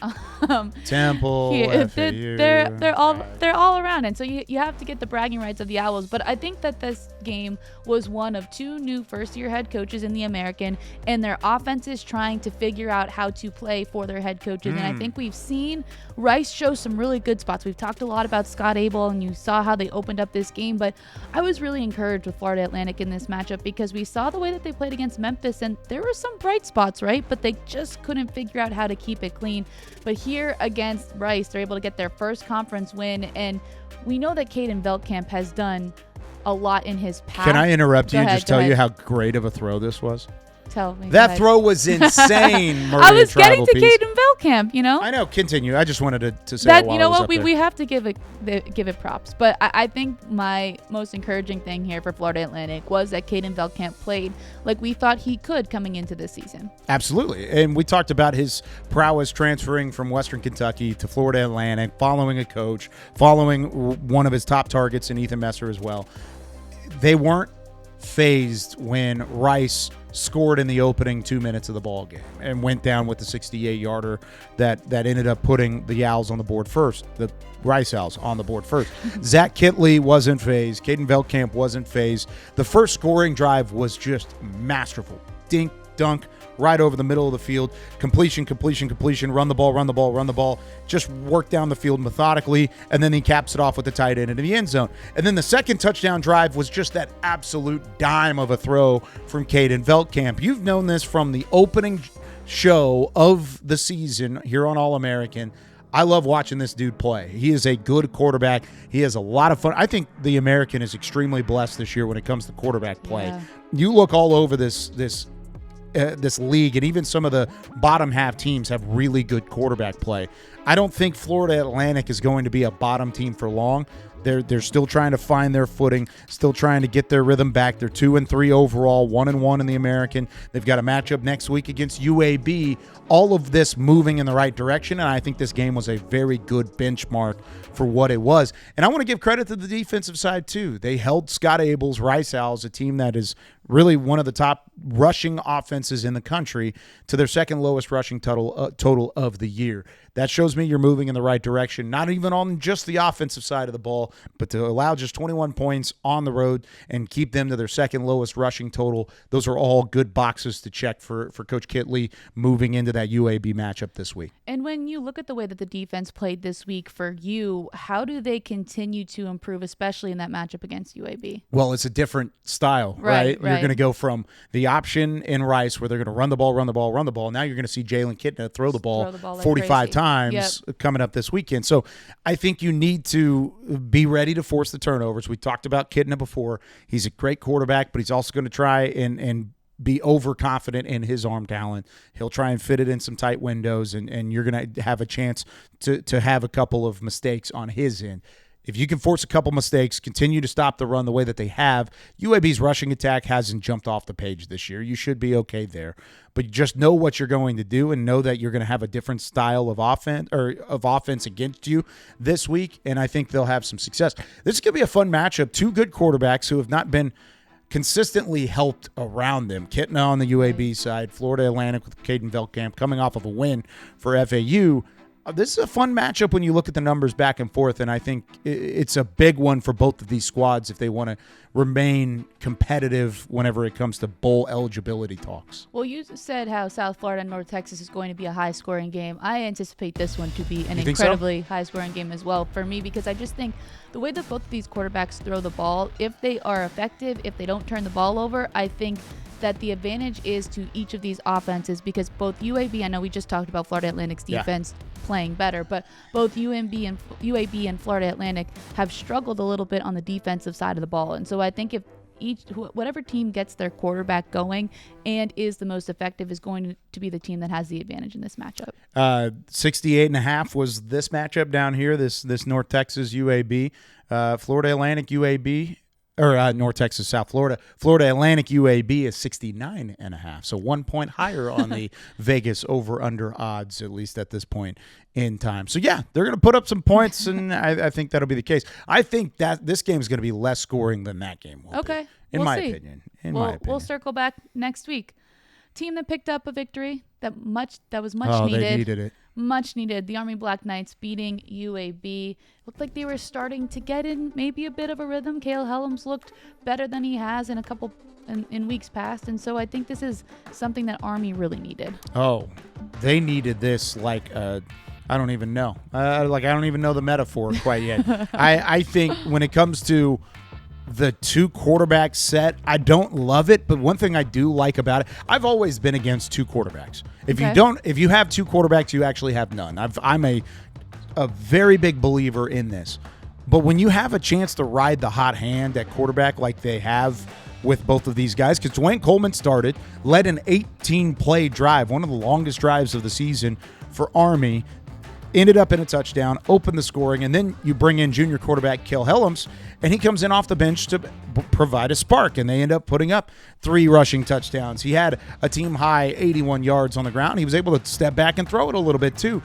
Temple, FAU. They're all around, and so you have to get the bragging rights of the Owls. But I think that this game was one of 2 new first-year head coaches in the American, and their offenses trying to figure out how to play for their head coaches. And I think we've seen Rice show some really good spots. We've talked a lot about Scott Abel, and you saw how they opened up this game. But I was really encouraged with Florida Atlantic in this matchup because we saw the way that they played against Memphis, and there were some bright spots, right? But they just couldn't figure out how to keep it clean. But here against Rice, they're able to get their first conference win, and we know that Caden Veldkamp has done a lot in his past. Can I interrupt you and just tell you how great of a throw this was? Tell me. That throw was insane, Maria. I was getting to Caden Veldkamp, you know? I know. Continue. I just wanted to say that. You know what? We have to give it props. But I think my most encouraging thing here for Florida Atlantic was that Caden Veldkamp played like we thought he could coming into this season. Absolutely. And we talked about his prowess transferring from Western Kentucky to Florida Atlantic, following a coach, following one of his top targets in Ethan Messer as well. They weren't phased when Rice scored in the opening 2 minutes of the ball game and went down with the 68-yarder that ended up putting the Owls on the board first, the Rice Owls on the board first. Zach Kitley wasn't phased. Caden Veldkamp wasn't phased. The first scoring drive was just masterful. Dink, dunk, right over the middle of the field. Completion, run the ball. Just work down the field methodically, and then he caps it off with the tight end into the end zone. And then the second touchdown drive was just that absolute dime of a throw from Caden Veldkamp. You've known this from the opening show of the season here on All-American. I love watching this dude play. He is a good quarterback. He has a lot of fun. I think the American is extremely blessed this year when it comes to quarterback play. Yeah. You look all over this league, and even some of the bottom half teams have really good quarterback play. I don't think Florida Atlantic is going to be a bottom team for long. They're still trying to find their footing, still trying to get their rhythm back. They're 2-3 overall, 1-1 in the American. They've got a matchup next week against UAB. All of this moving in the right direction, and I think this game was a very good benchmark for what it was. And I want to give credit to the defensive side too. They held Scott Abel's Rice Owls, a team that is really one of the top rushing offenses in the country, to their second lowest rushing total of the year. That shows me you're moving in the right direction, not even on just the offensive side of the ball, but to allow just 21 points on the road and keep them to their second lowest rushing total. Those are all good boxes to check for Coach Kitley moving into that UAB matchup this week. And when you look at the way that the defense played this week for you, how do they continue to improve, especially in that matchup against UAB? Well, it's a different style, right? You're going to go from the option in Rice where they're going to run the ball. Now you're going to see Jalen Kitna throw the ball 45 times coming up this weekend. So I think you need to be ready to force the turnovers. We talked about Kitna before. He's a great quarterback, but he's also going to try and be overconfident in his arm talent. He'll try and fit it in some tight windows, and you're going to have a chance to have a couple of mistakes on his end. If you can force a couple mistakes, continue to stop the run the way that they have, UAB's rushing attack hasn't jumped off the page this year. You should be okay there. But just know what you're going to do and know that you're going to have a different style of offense against you this week, and I think they'll have some success. This is going to be a fun matchup. 2 good quarterbacks who have not been consistently helped around them. Kitna on the UAB side, Florida Atlantic with Caden Veldkamp coming off of a win for FAU. This is a fun matchup when you look at the numbers back and forth, and I think it's a big one for both of these squads if they want to remain competitive whenever it comes to bowl eligibility talks. Well, you said how South Florida and North Texas is going to be a high-scoring game. I anticipate this one to be an incredibly high-scoring game as well for me, because I just think the way that both of these quarterbacks throw the ball, if they are effective, if they don't turn the ball over, I think that the advantage is to each of these offenses, because both UAB, I know we just talked about Florida Atlantic's defense playing better, but both UAB and Florida Atlantic have struggled a little bit on the defensive side of the ball. And so I think if whatever team gets their quarterback going and is the most effective is going to be the team that has the advantage in this matchup. 68.5 was this matchup down here, this North Texas UAB, Florida Atlantic UAB, or North Texas, South Florida. Florida Atlantic UAB is 69.5, so 1 point higher on the Vegas over-under odds, at least at this point in time. So, yeah, they're going to put up some points, and I think that'll be the case. I think that this game is going to be less scoring than that game will be, in my opinion. We'll circle back next week. Team that picked up a victory that was much needed. They needed it. Much needed. The Army Black Knights beating UAB. Looked like they were starting to get in maybe a bit of a rhythm. Cale Helms looked better than he has in a couple in weeks past, and so I think this is something that Army really needed. Oh, they needed this like I don't even know. I don't even know the metaphor quite yet. I think when it comes to the two quarterback set, I don't love it, but one thing I do like about it, I've always been against two quarterbacks. If you have two quarterbacks, you actually have none. I'm a very big believer in this. But when you have a chance to ride the hot hand at quarterback like they have with both of these guys, because Dwayne Coleman led an 18-play drive, one of the longest drives of the season for Army, ended up in a touchdown, opened the scoring, and then you bring in junior quarterback Cale Helms, and he comes in off the bench to provide a spark, and they end up putting up 3 rushing touchdowns. He had a team-high 81 yards on the ground. He was able to step back and throw it a little bit, too.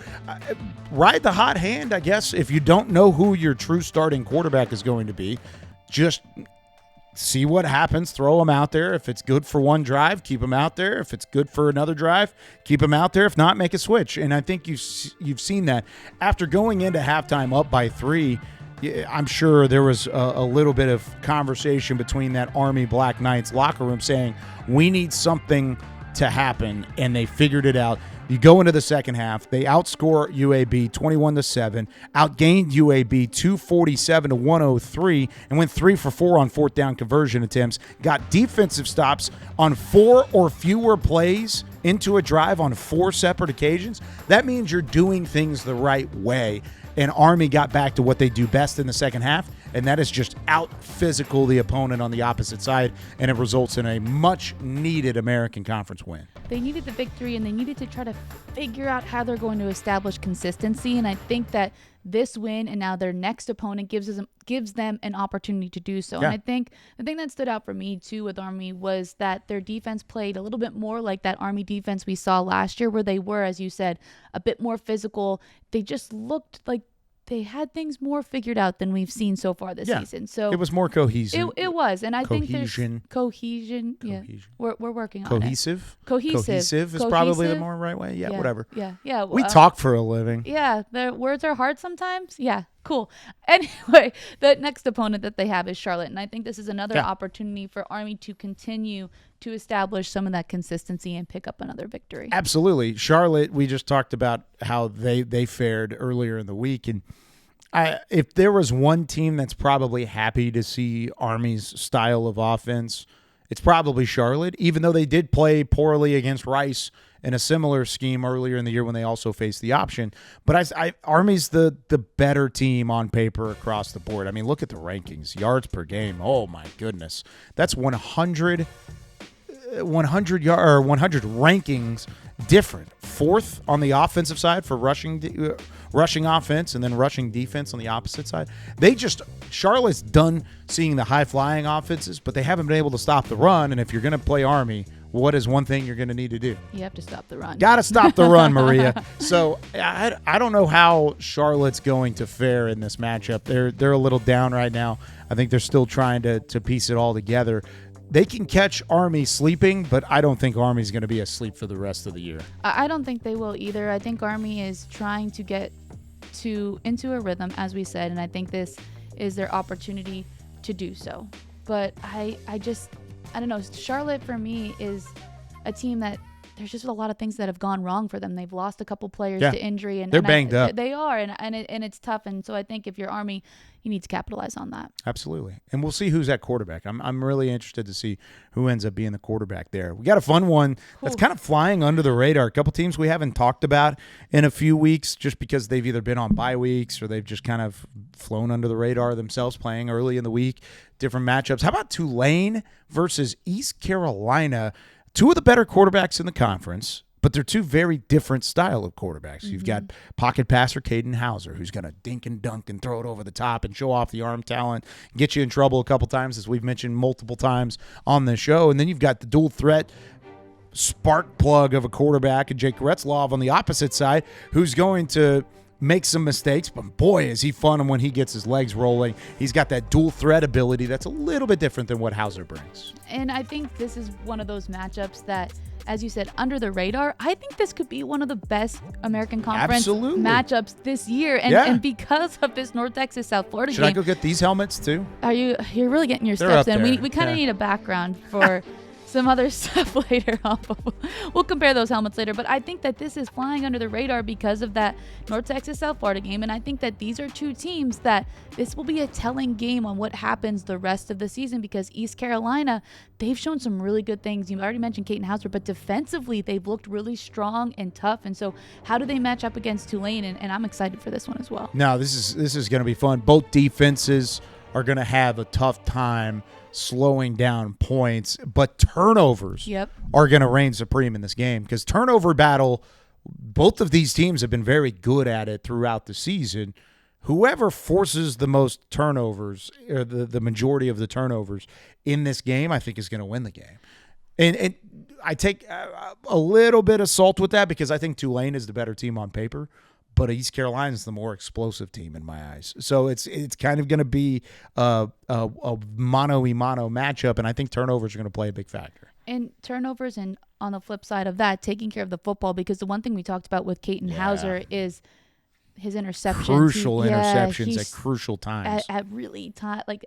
Ride the hot hand, I guess. If you don't know who your true starting quarterback is going to be, just see what happens, throw him out there. If it's good for one drive, keep him out there. If it's good for another drive, keep him out there. If not, make a switch. And I think you've seen that. After going into halftime up by 3, I'm sure there was a little bit of conversation between that Army Black Knights locker room saying, we need something to happen, and they figured it out. You go into the second half, they outscore UAB 21-7, outgained UAB 247-103, and went 3 for 4 on fourth down conversion attempts. Got defensive stops on 4 or fewer plays into a drive on 4 separate occasions. That means you're doing things the right way. And Army got back to what they do best in the second half, and that is just out-physical the opponent on the opposite side, and it results in a much-needed American Conference win. They needed the victory, and they needed to try to figure out how they're going to establish consistency, and I think that this win and now their next opponent gives them an opportunity to do so. Yeah. And I think the thing that stood out for me, too, with Army was that their defense played a little bit more like that Army defense we saw last year, where they were, as you said, a bit more physical. They just looked like they had things more figured out than we've seen so far this season. So it was more cohesive. It was, and I think there's cohesion. Yeah, we're working on cohesive. It. Cohesive is probably the more right way. Yeah, whatever. Yeah. We talk for a living. Yeah, the words are hard sometimes. Yeah, cool. Anyway, the next opponent that they have is Charlotte, and I think this is another opportunity for Army to continue to establish some of that consistency and pick up another victory. Absolutely. Charlotte, we just talked about how they fared earlier in the week, and if there was one team that's probably happy to see Army's style of offense, it's probably Charlotte, even though they did play poorly against Rice in a similar scheme earlier in the year when they also faced the option. But Army's the better team on paper across the board. I mean, look at the rankings. Yards per game. Oh, my goodness. That's 100 rankings different. 4th on the offensive side for rushing offense, and then rushing defense on the opposite side. Charlotte's done seeing the high-flying offenses, but they haven't been able to stop the run, and if you're going to play Army, what is one thing you're going to need to do? You have to stop the run. Got to stop the run, Maria. So I don't know how Charlotte's going to fare in this matchup. They're a little down right now. I think they're still trying to piece it all together. They can catch Army sleeping, but I don't think Army's going to be asleep for the rest of the year. I don't think they will either. I think Army is trying to get into a rhythm, as we said, and I think this is their opportunity to do so. But I don't know. Charlotte, for me, is a team that there's just a lot of things that have gone wrong for them. They've lost a couple players to injury, and they're banged up. They are, and it's tough. And so I think if you're Army, you need to capitalize on that. Absolutely, and we'll see who's at quarterback. I'm really interested to see who ends up being the quarterback there. We got a fun one that's kind of flying under the radar. A couple teams we haven't talked about in a few weeks, just because they've either been on bye weeks or they've just kind of flown under the radar themselves, playing early in the week, different matchups. How about Tulane versus East Carolina? Two of the better quarterbacks in the conference, but they're two very different style of quarterbacks. You've got pocket passer Caden Hauser, who's going to dink and dunk and throw it over the top and show off the arm talent, get you in trouble a couple times, as we've mentioned multiple times on this show. And then you've got the dual threat spark plug of a quarterback, and Jake Retzlaff on the opposite side, who's going to make some mistakes, but boy, is he fun when he gets his legs rolling. He's got that dual threat ability that's a little bit different than what Hauser brings. And I think this is one of those matchups that, as you said, under the radar. I think this could be one of the best American Conference matchups this year. And because of this North Texas South Florida game. Should I go get these helmets too? You're really getting your steps in. We kind of need a background for some other stuff later on. We'll compare those helmets later. But I think that this is flying under the radar because of that North Texas South Florida game. And I think that these are two teams that this will be a telling game on what happens the rest of the season, because East Carolina, they've shown some really good things. You already mentioned Caden Hauser, but defensively they've looked really strong and tough. And so how do they match up against Tulane? And I'm excited for this one as well. No, this is going to be fun. Both defenses are going to have a tough time slowing down points, but turnovers are going to reign supreme in this game, because turnover battle, both of these teams have been very good at it throughout the season. Whoever forces the most turnovers, or the majority of the turnovers in this game, I think is going to win the game. And I take a little bit of salt with that, because I think Tulane is the better team on paper, but East Carolina is the more explosive team in my eyes. So it's kind of going to be a mano-a-mano matchup, and I think turnovers are going to play a big factor. And turnovers, and on the flip side of that, taking care of the football, because the one thing we talked about with Caden Hauser is his interceptions. Crucial interceptions at crucial times. At really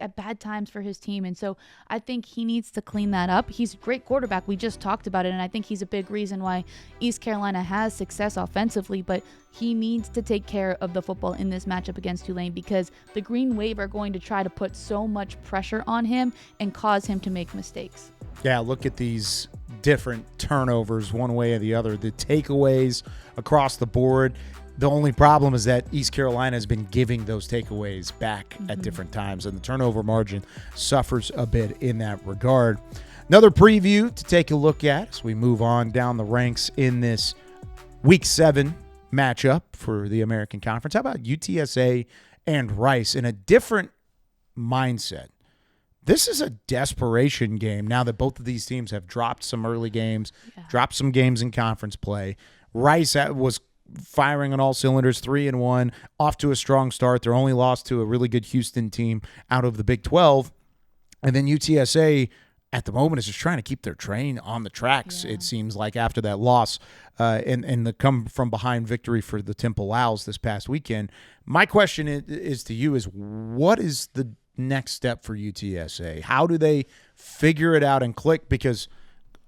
at bad times for his team. And so I think he needs to clean that up. He's a great quarterback. We just talked about it, and I think he's a big reason why East Carolina has success offensively, but he needs to take care of the football in this matchup against Tulane, because the Green Wave are going to try to put so much pressure on him and cause him to make mistakes. Yeah, look at these different turnovers one way or the other. The takeaways across the board. The only problem is that East Carolina has been giving those takeaways back at different times, and the turnover margin suffers a bit in that regard. Another preview to take a look at as we move on down the ranks in this Week 7 matchup for the American Conference. How about UTSA and Rice in a different mindset? This is a desperation game now that both of these teams have dropped some early games, dropped some games in conference play. Rice was firing on all cylinders, 3-1, off to a strong start. Their only loss to a really good Houston team out of the Big 12. And then UTSA at the moment is just trying to keep their train on the tracks, it seems like, after that loss and the come-from-behind victory for the Temple Owls this past weekend. My question is to you is, what is the next step for UTSA? How do they figure it out and click? Because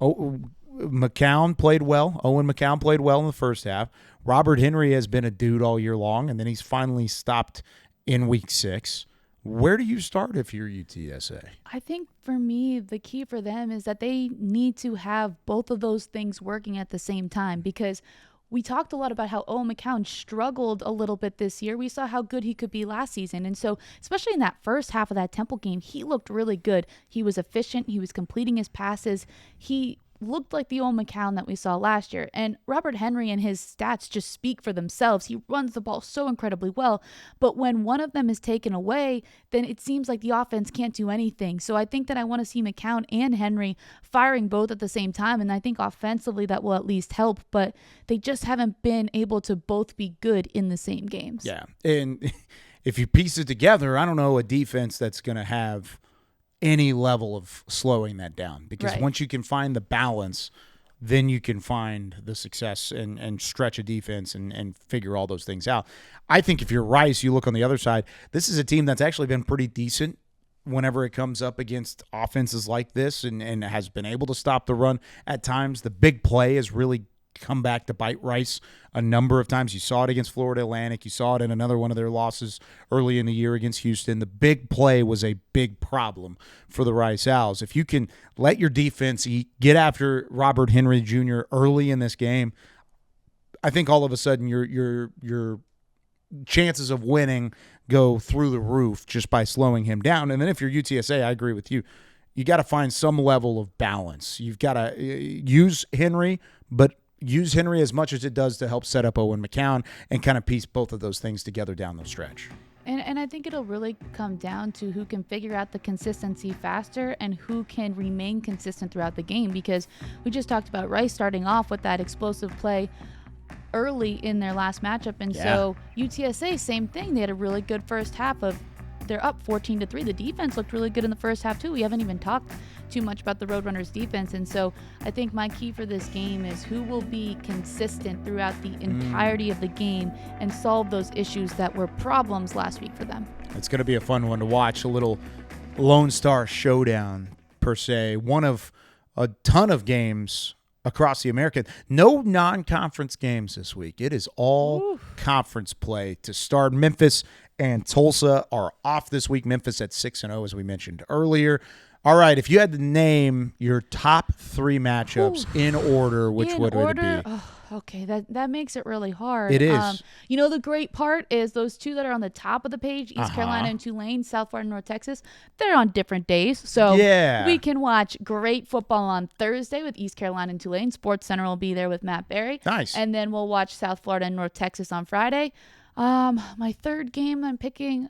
McCown played well. Owen McCown played well in the first half. Robert Henry has been a dude all year long, and then he's finally stopped in Week 6. Where do you start if you're UTSA? I think for me, the key for them is that they need to have both of those things working at the same time, because we talked a lot about how Owen McCown struggled a little bit this year. We saw how good he could be last season. And so, especially in that first half of that Temple game, he looked really good. He was efficient. He was completing his passes. He looked like the old McCown that we saw last year. And Robert Henry and his stats just speak for themselves. He runs the ball so incredibly well. But when one of them is taken away, then it seems like the offense can't do anything. So I think that I want to see McCown and Henry firing both at the same time. And I think offensively that will at least help. But they just haven't been able to both be good in the same games. Yeah. And if you piece it together, I don't know a defense that's going to have any level of slowing that down, because once you can find the balance, then you can find the success and stretch a defense and figure all those things out. I think if you're Rice, you look on the other side, this is a team that's actually been pretty decent whenever it comes up against offenses like this, and has been able to stop the run at times. The big play has really come back to bite Rice a number of times. You saw it against Florida Atlantic. You saw it in another one of their losses early in the year against Houston. The big play was a big problem for the Rice Owls. If you can let your defense get after Robert Henry Jr. early in this game, I think all of a sudden you're chances of winning go through the roof just by slowing him down. And then if you're UTSA, I agree with you. You got to find some level of balance. You've got to use Henry, but use Henry as much as it does to help set up Owen McCown and kind of piece both of those things together down the stretch. And I think it'll really come down to who can figure out the consistency faster and who can remain consistent throughout the game, because we just talked about Rice starting off with that explosive play early in their last matchup. And so UTSA, same thing. They had a really good first half of they're up 14-3. The defense looked really good in the first half too. We haven't even talked too much about the Roadrunners defense. And so I think my key for this game is who will be consistent throughout the entirety of the game and solve those issues that were problems last week for them. It's going to be a fun one to watch, a little Lone Star showdown per se. One of a ton of games across the American. No non-conference games this week. It is all conference play to start. Memphis and Tulsa are off this week. Memphis at 6-0, as we mentioned earlier. All right, if you had to name your top 3 matchups in order, which would it be? Oh, okay, that makes it really hard. It is. The great part is those two that are on the top of the page, East Carolina and Tulane, South Florida and North Texas, they're on different days. So we can watch great football on Thursday with East Carolina and Tulane. Sports Center will be there with Matt Berry. Nice. And then we'll watch South Florida and North Texas on Friday. My third game I'm picking,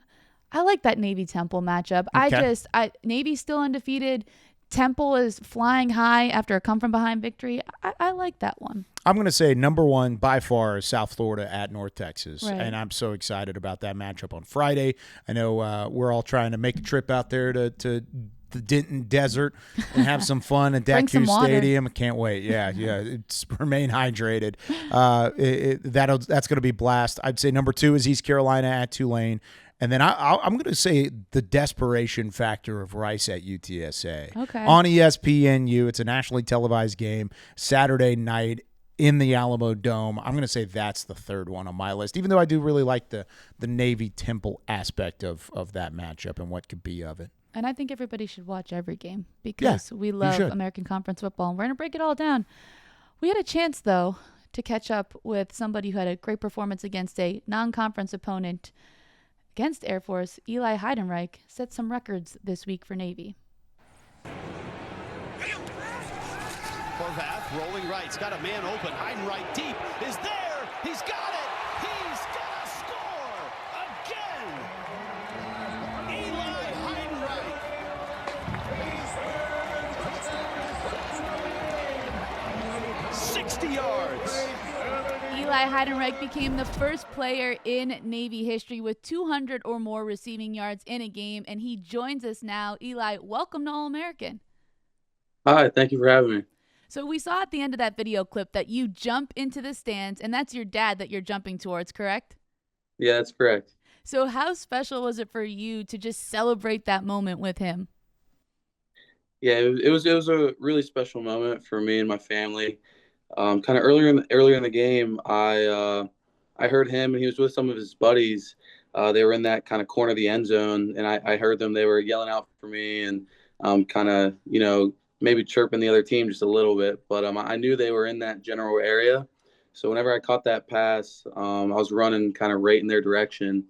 I like that Navy-Temple matchup. Okay. Navy's still undefeated. Temple is flying high after a come-from-behind victory. I like that one. I'm going to say number 1 by far is South Florida at North Texas, right. And I'm so excited about that matchup on Friday. I know we're all trying to make a trip out there to the Denton Desert and have some fun at Dacu Stadium. I can't wait. Yeah. Remain hydrated. That's going to be blast. I'd say number 2 is East Carolina at Tulane. And then I'm going to say the desperation factor of Rice at UTSA. Okay. On ESPNU, it's a nationally televised game, Saturday night in the Alamo Dome. I'm going to say that's the third one on my list, even though I do really like the Navy-Temple aspect of that matchup and what could be of it. And I think everybody should watch every game because we love American Conference football, and we're going to break it all down. We had a chance, though, to catch up with somebody who had a great performance against a non-conference opponent. Against Air Force, Eli Heidenreich set some records this week for Navy. Preveiw rolling right. He's got a man open. Heidenreich deep is there. He's got it. He's got to score again. Eli Heidenreich. 60 yards. Eli Heidenreich became the first player in Navy history with 200 or more receiving yards in a game, and he joins us now. Eli, welcome to All-American. Hi, thank you for having me. So we saw at the end of that video clip that you jump into the stands, and that's your dad that you're jumping towards, correct? Yeah, that's correct. So how special was it for you to just celebrate that moment with him? Yeah, it was a really special moment for me and my family. Kind of earlier in the game, I heard him, and he was with some of his buddies. They were in that kind of corner of the end zone, and I heard them. They were yelling out for me and kind of maybe chirping the other team just a little bit. But I knew they were in that general area. So whenever I caught that pass, I was running kind of right in their direction.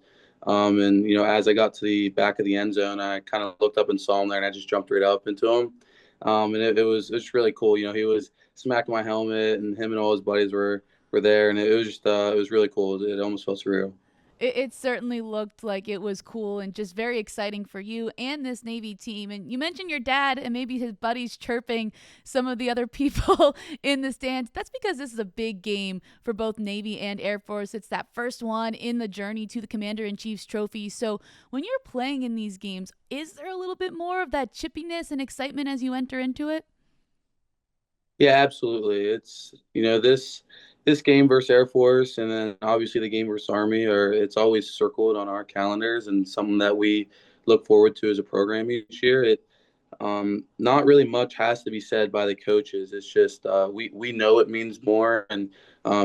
And as I got to the back of the end zone, I kind of looked up and saw him there, and I just jumped right up into him. And it was really cool. He was smacking my helmet, and him and all his buddies were there, and it was just it was really cool. It almost felt surreal. It certainly looked like it was cool and just very exciting for you and this Navy team. And you mentioned your dad and maybe his buddies chirping some of the other people in the stands. That's because this is a big game for both Navy and Air Force. It's that first one in the journey to the Commander-in-Chief's trophy. So when you're playing in these games, is there a little bit more of that chippiness and excitement as you enter into it? Yeah, absolutely. It's this game versus Air Force, and then obviously the game versus Army, it's always circled on our calendars and something that we look forward to as a program each year. Not really much has to be said by the coaches. It's just we know it means more, and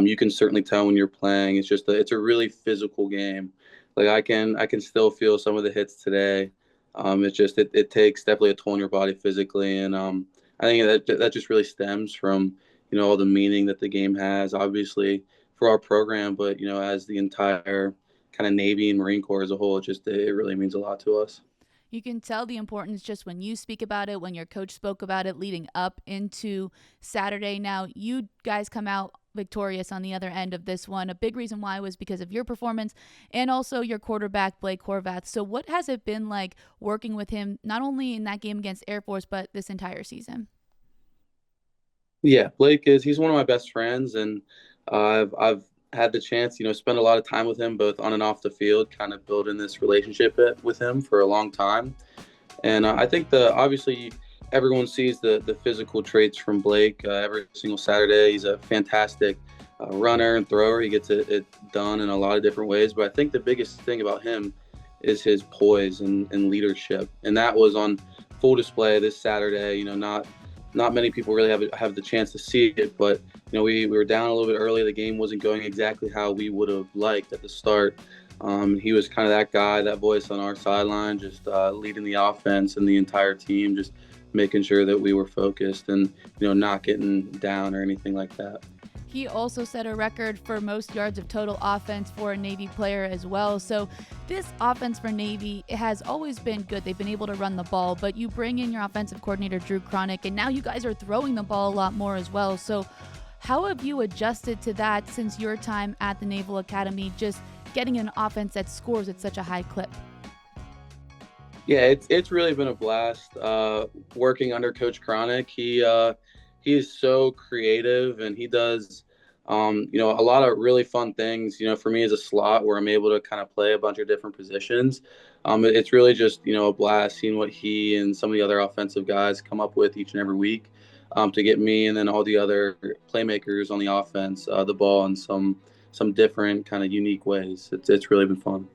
you can certainly tell when you're playing. It's just it's a really physical game. Like I can still feel some of the hits today. It's just it takes definitely a toll on your body physically, and I think that just really stems from all the meaning that the game has, obviously, for our program, but, as the entire kind of Navy and Marine Corps as a whole. It really means a lot to us. You can tell the importance just when you speak about it, when your coach spoke about it leading up into Saturday. Now, you guys come out victorious on the other end of this one. A big reason why was because of your performance and also your quarterback, Blake Horvath. So what has it been like working with him, not only in that game against Air Force, but this entire season? Yeah, he's one of my best friends, and I've had the chance, spend a lot of time with him, both on and off the field, kind of building this relationship with him for a long time. And I think obviously everyone sees the physical traits from Blake every single Saturday. He's a fantastic runner and thrower. He gets it done in a lot of different ways. But I think the biggest thing about him is his poise and leadership. And that was on full display this Saturday. Not many people really have the chance to see it, but we were down a little bit early. The game wasn't going exactly how we would have liked at the start. He was kind of that guy, that voice on our sideline, just leading the offense and the entire team, just making sure that we were focused and not getting down or anything like that. He also set a record for most yards of total offense for a Navy player as well. So this offense for Navy has always been good. They've been able to run the ball, but you bring in your offensive coordinator, Drew Cronick, and now you guys are throwing the ball a lot more as well. So how have you adjusted to that since your time at the Naval Academy, just getting an offense that scores at such a high clip? Yeah, it's really been a blast working under Coach Cronick. He is so creative, and he does, a lot of really fun things, for me as a slot where I'm able to kind of play a bunch of different positions. It's really just, a blast seeing what he and some of the other offensive guys come up with each and every week to get me and then all the other playmakers on the offense, the ball in some different kind of unique ways. It's really been fun.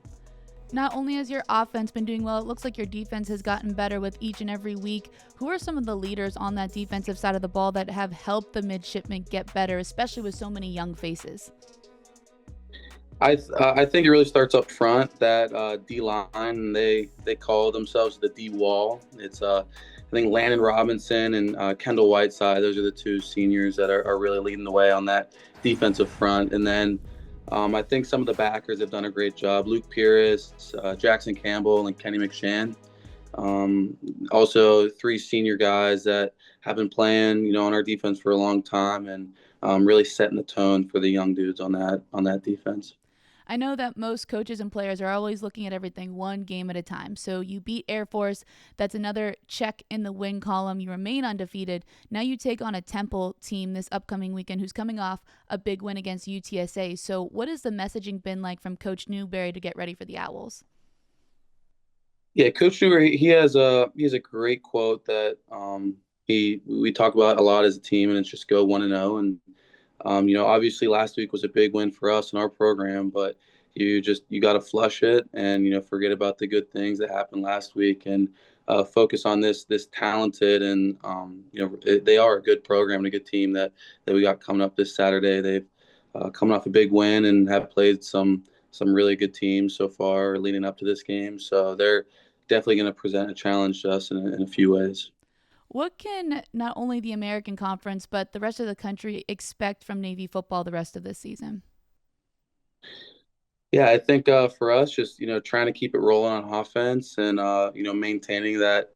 Not only has your offense been doing well, it looks like your defense has gotten better with each and every week. Who are some of the leaders on that defensive side of the ball that have helped the midshipmen get better, especially with so many young faces? I think it really starts up front, that D-line. They call themselves the D-wall. It's I think Landon Robinson and Kendall Whiteside. Those are the two seniors that are really leading the way on that defensive front. And then I think some of the backers have done a great job. Luke Pierce, Jackson Campbell, and Kenny McShann. Also, three senior guys that have been playing, on our defense for a long time and really setting the tone for the young dudes on that defense. I know that most coaches and players are always looking at everything one game at a time. So you beat Air Force. That's another check in the win column. You remain undefeated. Now you take on a Temple team this upcoming weekend who's coming off a big win against UTSA. So what has the messaging been like from Coach Newberry to get ready for the Owls? Yeah, Coach Newberry, he has a great quote that we talk about a lot as a team, and it's just go 1-0. And obviously last week was a big win for us in our program, but you got to flush it and, forget about the good things that happened last week and focus on this talented and, they are a good program and a good team that we got coming up this Saturday. They've coming off a big win and have played some really good teams so far leading up to this game. So they're definitely going to present a challenge to us in a few ways. What can not only the American Conference, but the rest of the country expect from Navy football the rest of this season? Yeah, I think for us, just, trying to keep it rolling on offense and, maintaining that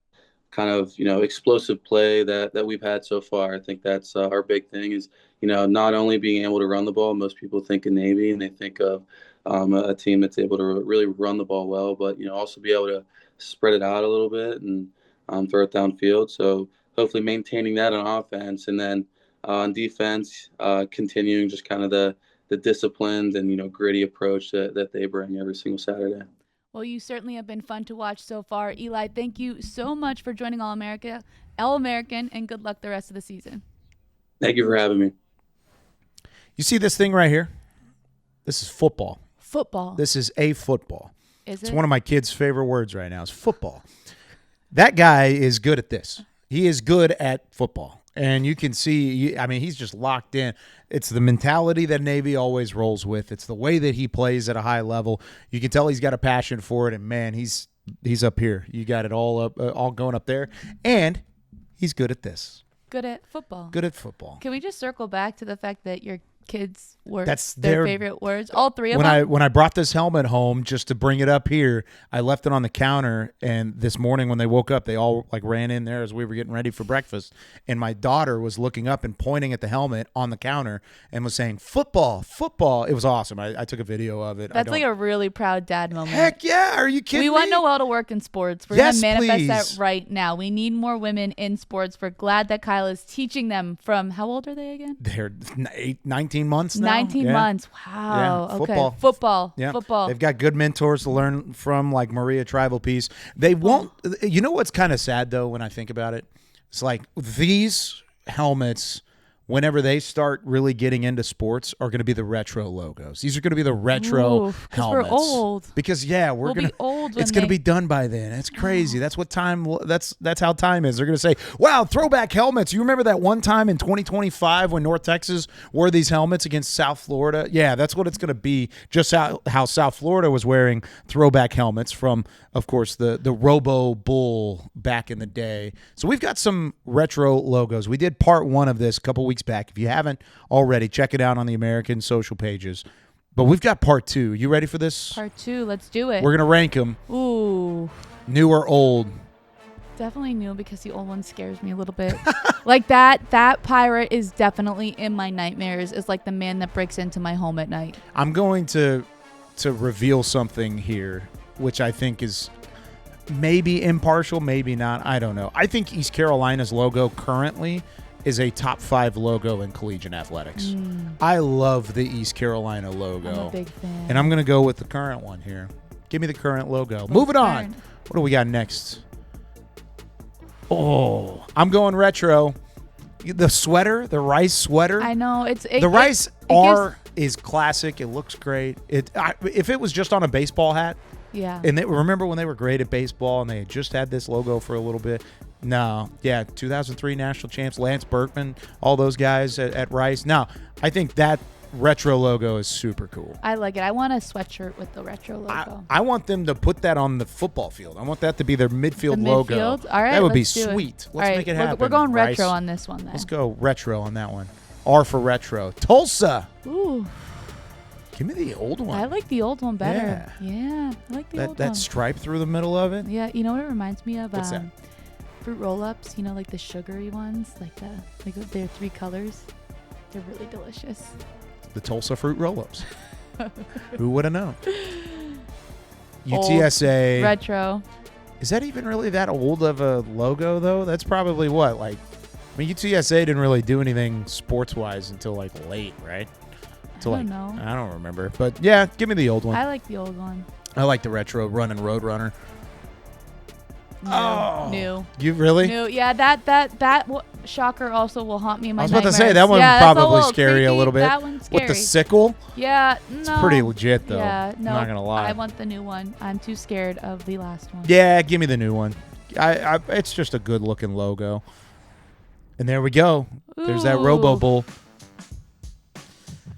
kind of, explosive play that we've had so far. I think that's our big thing is, not only being able to run the ball. Most people think of Navy and they think of a team that's able to really run the ball well, but, also be able to spread it out a little bit and throw it downfield. So hopefully maintaining that on offense, and then on defense, continuing just kind of the disciplined and, gritty approach that they bring every single Saturday. Well, you certainly have been fun to watch so far. Eli, thank you so much for joining All-American, and good luck the rest of the season. Thank you for having me. You see this thing right here? This is football. Football. This is a football. Is it? It's one of my kids' favorite words right now is football. That guy is good at this. He is good at football. And you can see, he's just locked in. It's the mentality that Navy always rolls with. It's the way that he plays at a high level. You can tell he's got a passion for it. And, man, he's up here. You got it all going up there. And he's good at this. Good at football. Good at football. Can we just circle back to the fact that your kids' words. That's their favorite words. All three of them. them. When I brought this helmet home just to bring it up here, I left it on the counter, and this morning when they woke up, they all like ran in there as we were getting ready for breakfast, and my daughter was looking up and pointing at the helmet on the counter and was saying, "Football, football." It was awesome. I took a video of it. That's like a really proud dad moment. Heck yeah! Are you kidding me? We want Noelle to work in sports. We're going to manifest that right now. We need more women in sports. We're glad that Kyle is teaching them from, how old are they again? They're 19 months now. 19 months. Wow. Yeah. Okay. Football. Yeah. Football. They've got good mentors to learn from, like Maria Trivelpiece. They won't. You know what's kind of sad though when I think about it? It's like these helmets, whenever they start really getting into sports, are going to be the retro logos. These are going to be the retro helmets. We're old. Because we'll be old. It's going to be done by then. It's crazy. That's what time. That's how time is. They're going to say, "Wow, throwback helmets." You remember that one time in 2025 when North Texas wore these helmets against South Florida? Yeah, that's what it's going to be. Just how South Florida was wearing throwback helmets from, of course, the Robo Bull back in the day. So we've got some retro logos. We did part 1 of this a couple weeks back. If you haven't already, check it out on the American social pages. But we've got part 2. You ready for this? Part 2. Let's do it. We're going to rank them. Ooh. New or old? Definitely new, because the old one scares me a little bit. Like that pirate is definitely in my nightmares. It's like the man that breaks into my home at night. I'm going to reveal something here, which I think is maybe impartial, maybe not. I don't know. I think East Carolina's logo currently is a top 5 logo in collegiate athletics. I love the East Carolina logo. I'm a big fan. And I'm going to go with the current one here. Give me the current logo. Moving on. What do we got next? Oh, I'm going retro. The sweater, the Rice sweater. I know. The Rice R is classic. It looks great. If it was just on a baseball hat. Yeah. And remember when they were great at baseball and they had just had this logo for a little bit? No. Yeah, 2003 national champs, Lance Berkman, all those guys at Rice. No, I think that retro logo is super cool. I like it. I want a sweatshirt with the retro logo. I want them to put that on the football field. I want that to be their midfield logo. All right, that would be sweet. Let's make it happen. We're going retro Rice. on this one then. Let's go retro on that one. R for retro. Tulsa. Ooh. Give me the old one. I like the old one better. Yeah, I like the old one. That stripe through the middle of it. Yeah, you know what it reminds me of? What's that? Fruit roll-ups. You know, like the sugary ones, like they're 3 colors. They're really delicious. The Tulsa fruit roll-ups. Who would have known? UTSA. Old, retro. Is that even really that old of a logo, though? That's probably what? UTSA didn't really do anything sports-wise until, late, right? I don't know. I don't remember. But, yeah, give me the old one. I like the old one. I like the retro Running Roadrunner. New. You really? New. Yeah, that shocker also will haunt me in my nightmares. I was about to say, that one's probably scary a little bit. That one's scary. With the sickle? Yeah, no. It's pretty legit, though. Yeah, no. I'm not going to lie. I want the new one. I'm too scared of the last one. Yeah, give me the new one. It's just a good-looking logo. And there we go. Ooh. There's that Robo Bull.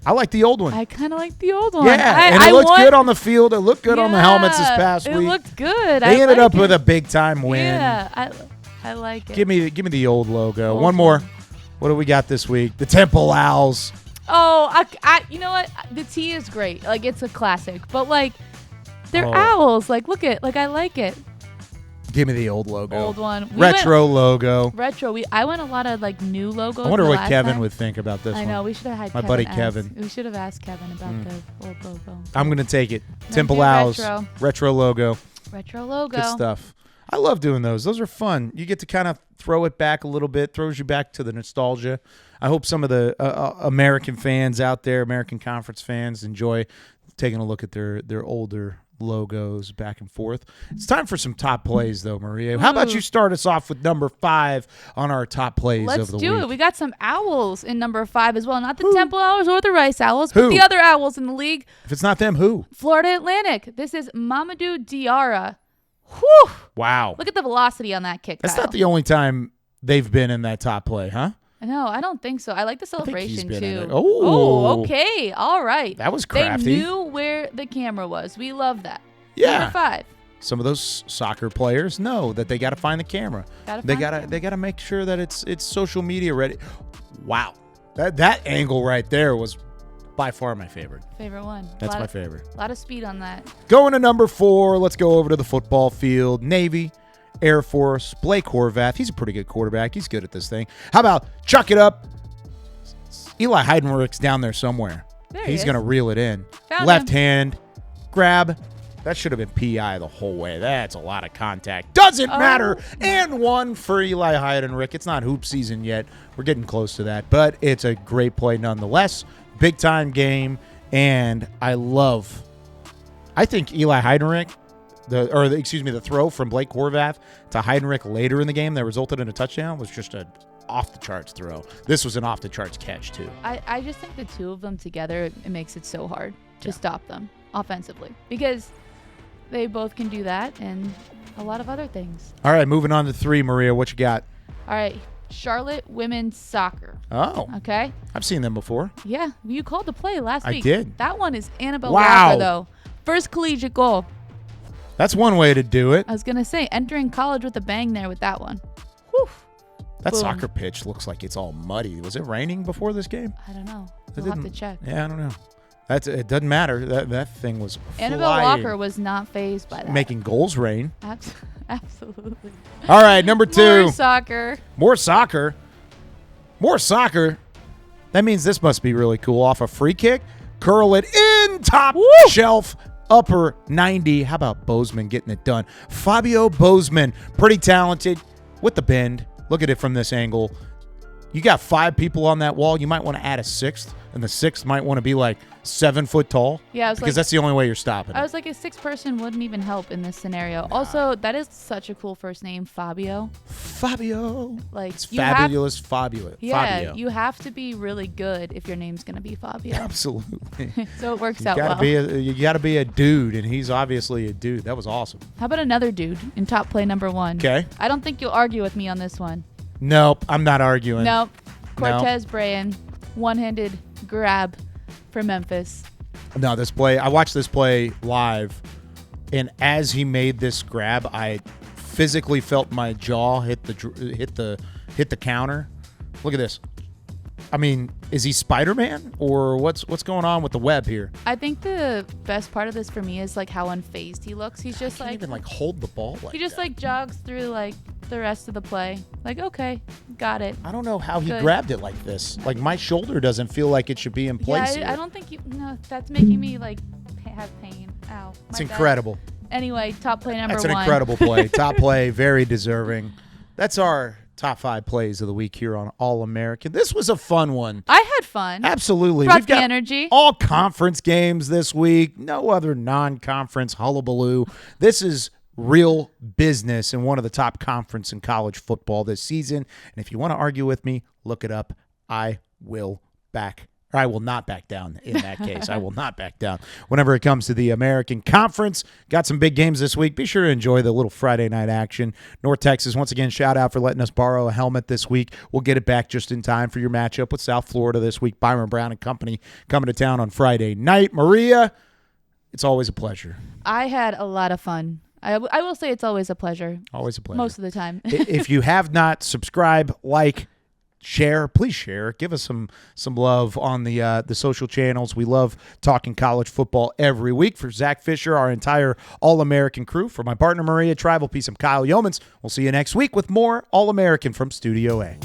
I like the old one. I kind of like the old one. Yeah, and it looked good on the field. It looked good on the helmets this past week. It looked good. They ended up with a big-time win. Yeah, I like it. Give me the old logo. One more. What do we got this week? The Temple Owls. Oh, you know what? The T is great. It's a classic. But, they're owls. Look at I like it. Give me the old logo. Old one. Retro logo. Retro. I went a lot of new logos. I wonder what Kevin would think about this one. I know. We should have had my buddy Kevin. We should have asked Kevin about the old logo. I'm going to take it. Temple Owls. Retro logo. Retro logo. Good stuff. I love doing those. Those are fun. You get to kind of throw it back a little bit. Throws you back to the nostalgia. I hope some of the American fans out there, American Conference fans, enjoy taking a look at their older logos back and forth. It's time for some top plays, though, Maria. How about you start us off with number 5 on our top plays of the week? Let's do it. We got some owls in number 5 as well. Not the Temple Owls or the Rice Owls, but the other owls in the league. If it's not them, who? Florida Atlantic. This is Mamadou Diarra. Whew. Wow. Look at the velocity on that kick. That's not the only time they've been in that top play, huh? No, I don't think so. I like the celebration too. Oh, okay. All right. That was crafty. They knew where the camera was. We love that. Yeah. Number 5. Some of those soccer players know that they got to find the camera. They got to make sure that it's social media ready. Wow. That angle right there was by far my favorite. Favorite one. That's my favorite. A lot of speed on that. Going to number 4, let's go over to the football field. Navy, Air Force, Blake Horvath. He's a pretty good quarterback. He's good at this thing. How about chuck it up? Eli Heidenreich's down there somewhere. He's going to reel it in. Found Left him. hand, grab. That should have been PI the whole way. That's a lot of contact. Doesn't matter. And 1 for Eli Heidenreich. It's not hoop season yet. We're getting close to that. But it's a great play nonetheless. Big-time game. And I think Eli Heidenreich, the throw from Blake Horvath to Heidenreich later in the game that resulted in a touchdown was just an off-the-charts throw. This was an off-the-charts catch, too. I just think the two of them together, it makes it so hard to stop them offensively. Because they both can do that and a lot of other things. All right, moving on to 3, Maria. What you got? All right, Charlotte women's soccer. Oh. Okay. I've seen them before. Yeah, you called the play last week. I did. That one is Annabelle Wow. Walker, though. First collegiate goal. That's one way to do it. I was going to say, entering college with a bang there with that one. Whew. That Boom. soccer pitch looks like it's all muddy. Was it raining before this game? I don't know. We'll have to check. Yeah, I don't know. It doesn't matter. That thing was Annabelle flying. Walker was not fazed by that. Making goals rain. Absolutely. All right, number 2. More soccer. More soccer. More soccer. That means this must be really cool. Off a free kick, curl it in, top shelf, upper 90. How about Bozeman getting it done? Fabio Bozeman, pretty talented with the bend. Look at it from this angle. You got 5 people on that wall. You might want to add a 6th, and the 6th might want to be like 7 foot tall. Yeah, because that's the only way you're stopping it. I was like, a 6th person wouldn't even help in this scenario. Also, that is such a cool first name, Fabio. Fabio. Like, It's fabulous, Fabio. Yeah, Fabio. you have to be really good if your name's going to be Fabio. Absolutely. So it works You out gotta well. you got to be a dude, and he's obviously a dude. That was awesome. How about another dude in top play number 1? Okay. I don't think you'll argue with me on this one. Nope, I'm not arguing. Nope. Cortez Brayan, one-handed grab for Memphis. No, this play, I watched this play live, and as he made this grab, I physically felt my jaw hit the counter. Look at this. I mean, is he Spider-Man, or what's going on with the web here? I think the best part of this for me is like how unfazed he looks. He's just Can't even like hold the ball like he just that. like jogs through like the rest of the play. Like, okay, got it. I don't know how he Good. grabbed it like this. Like, my shoulder doesn't feel like it should be in place here. I don't think you. No, that's making me like have pain. Ow. It's My bad. incredible. Anyway, top play number 1. That's an incredible play. Top play, very deserving. That's our top 5 plays of the week here on All-American. This was a fun one. I had fun. Absolutely. Brought We've the got energy. all conference games this week. No other non-conference hullabaloo. This is real business in one of the top conference in college football this season. And if you want to argue with me, look it up. I will not back down in that case. I will not back down whenever it comes to the American Conference. Got some big games this week. Be sure to enjoy the little Friday night action. North Texas, once again, shout out for letting us borrow a helmet this week. We'll get it back just in time for your matchup with South Florida this week. Byron Brown and company coming to town on Friday night. Maria, it's always a pleasure. I had a lot of fun. I will say it's always a pleasure. Always a pleasure. Most of the time. If you have not, subscribe, like, share. Please share. Give us some love on the social channels. We love talking college football every week. For Zach Fisher, our entire All-American crew, for my partner Maria, Trivelpiece and Kyle Youmans, we'll see you next week with more All-American from Studio A.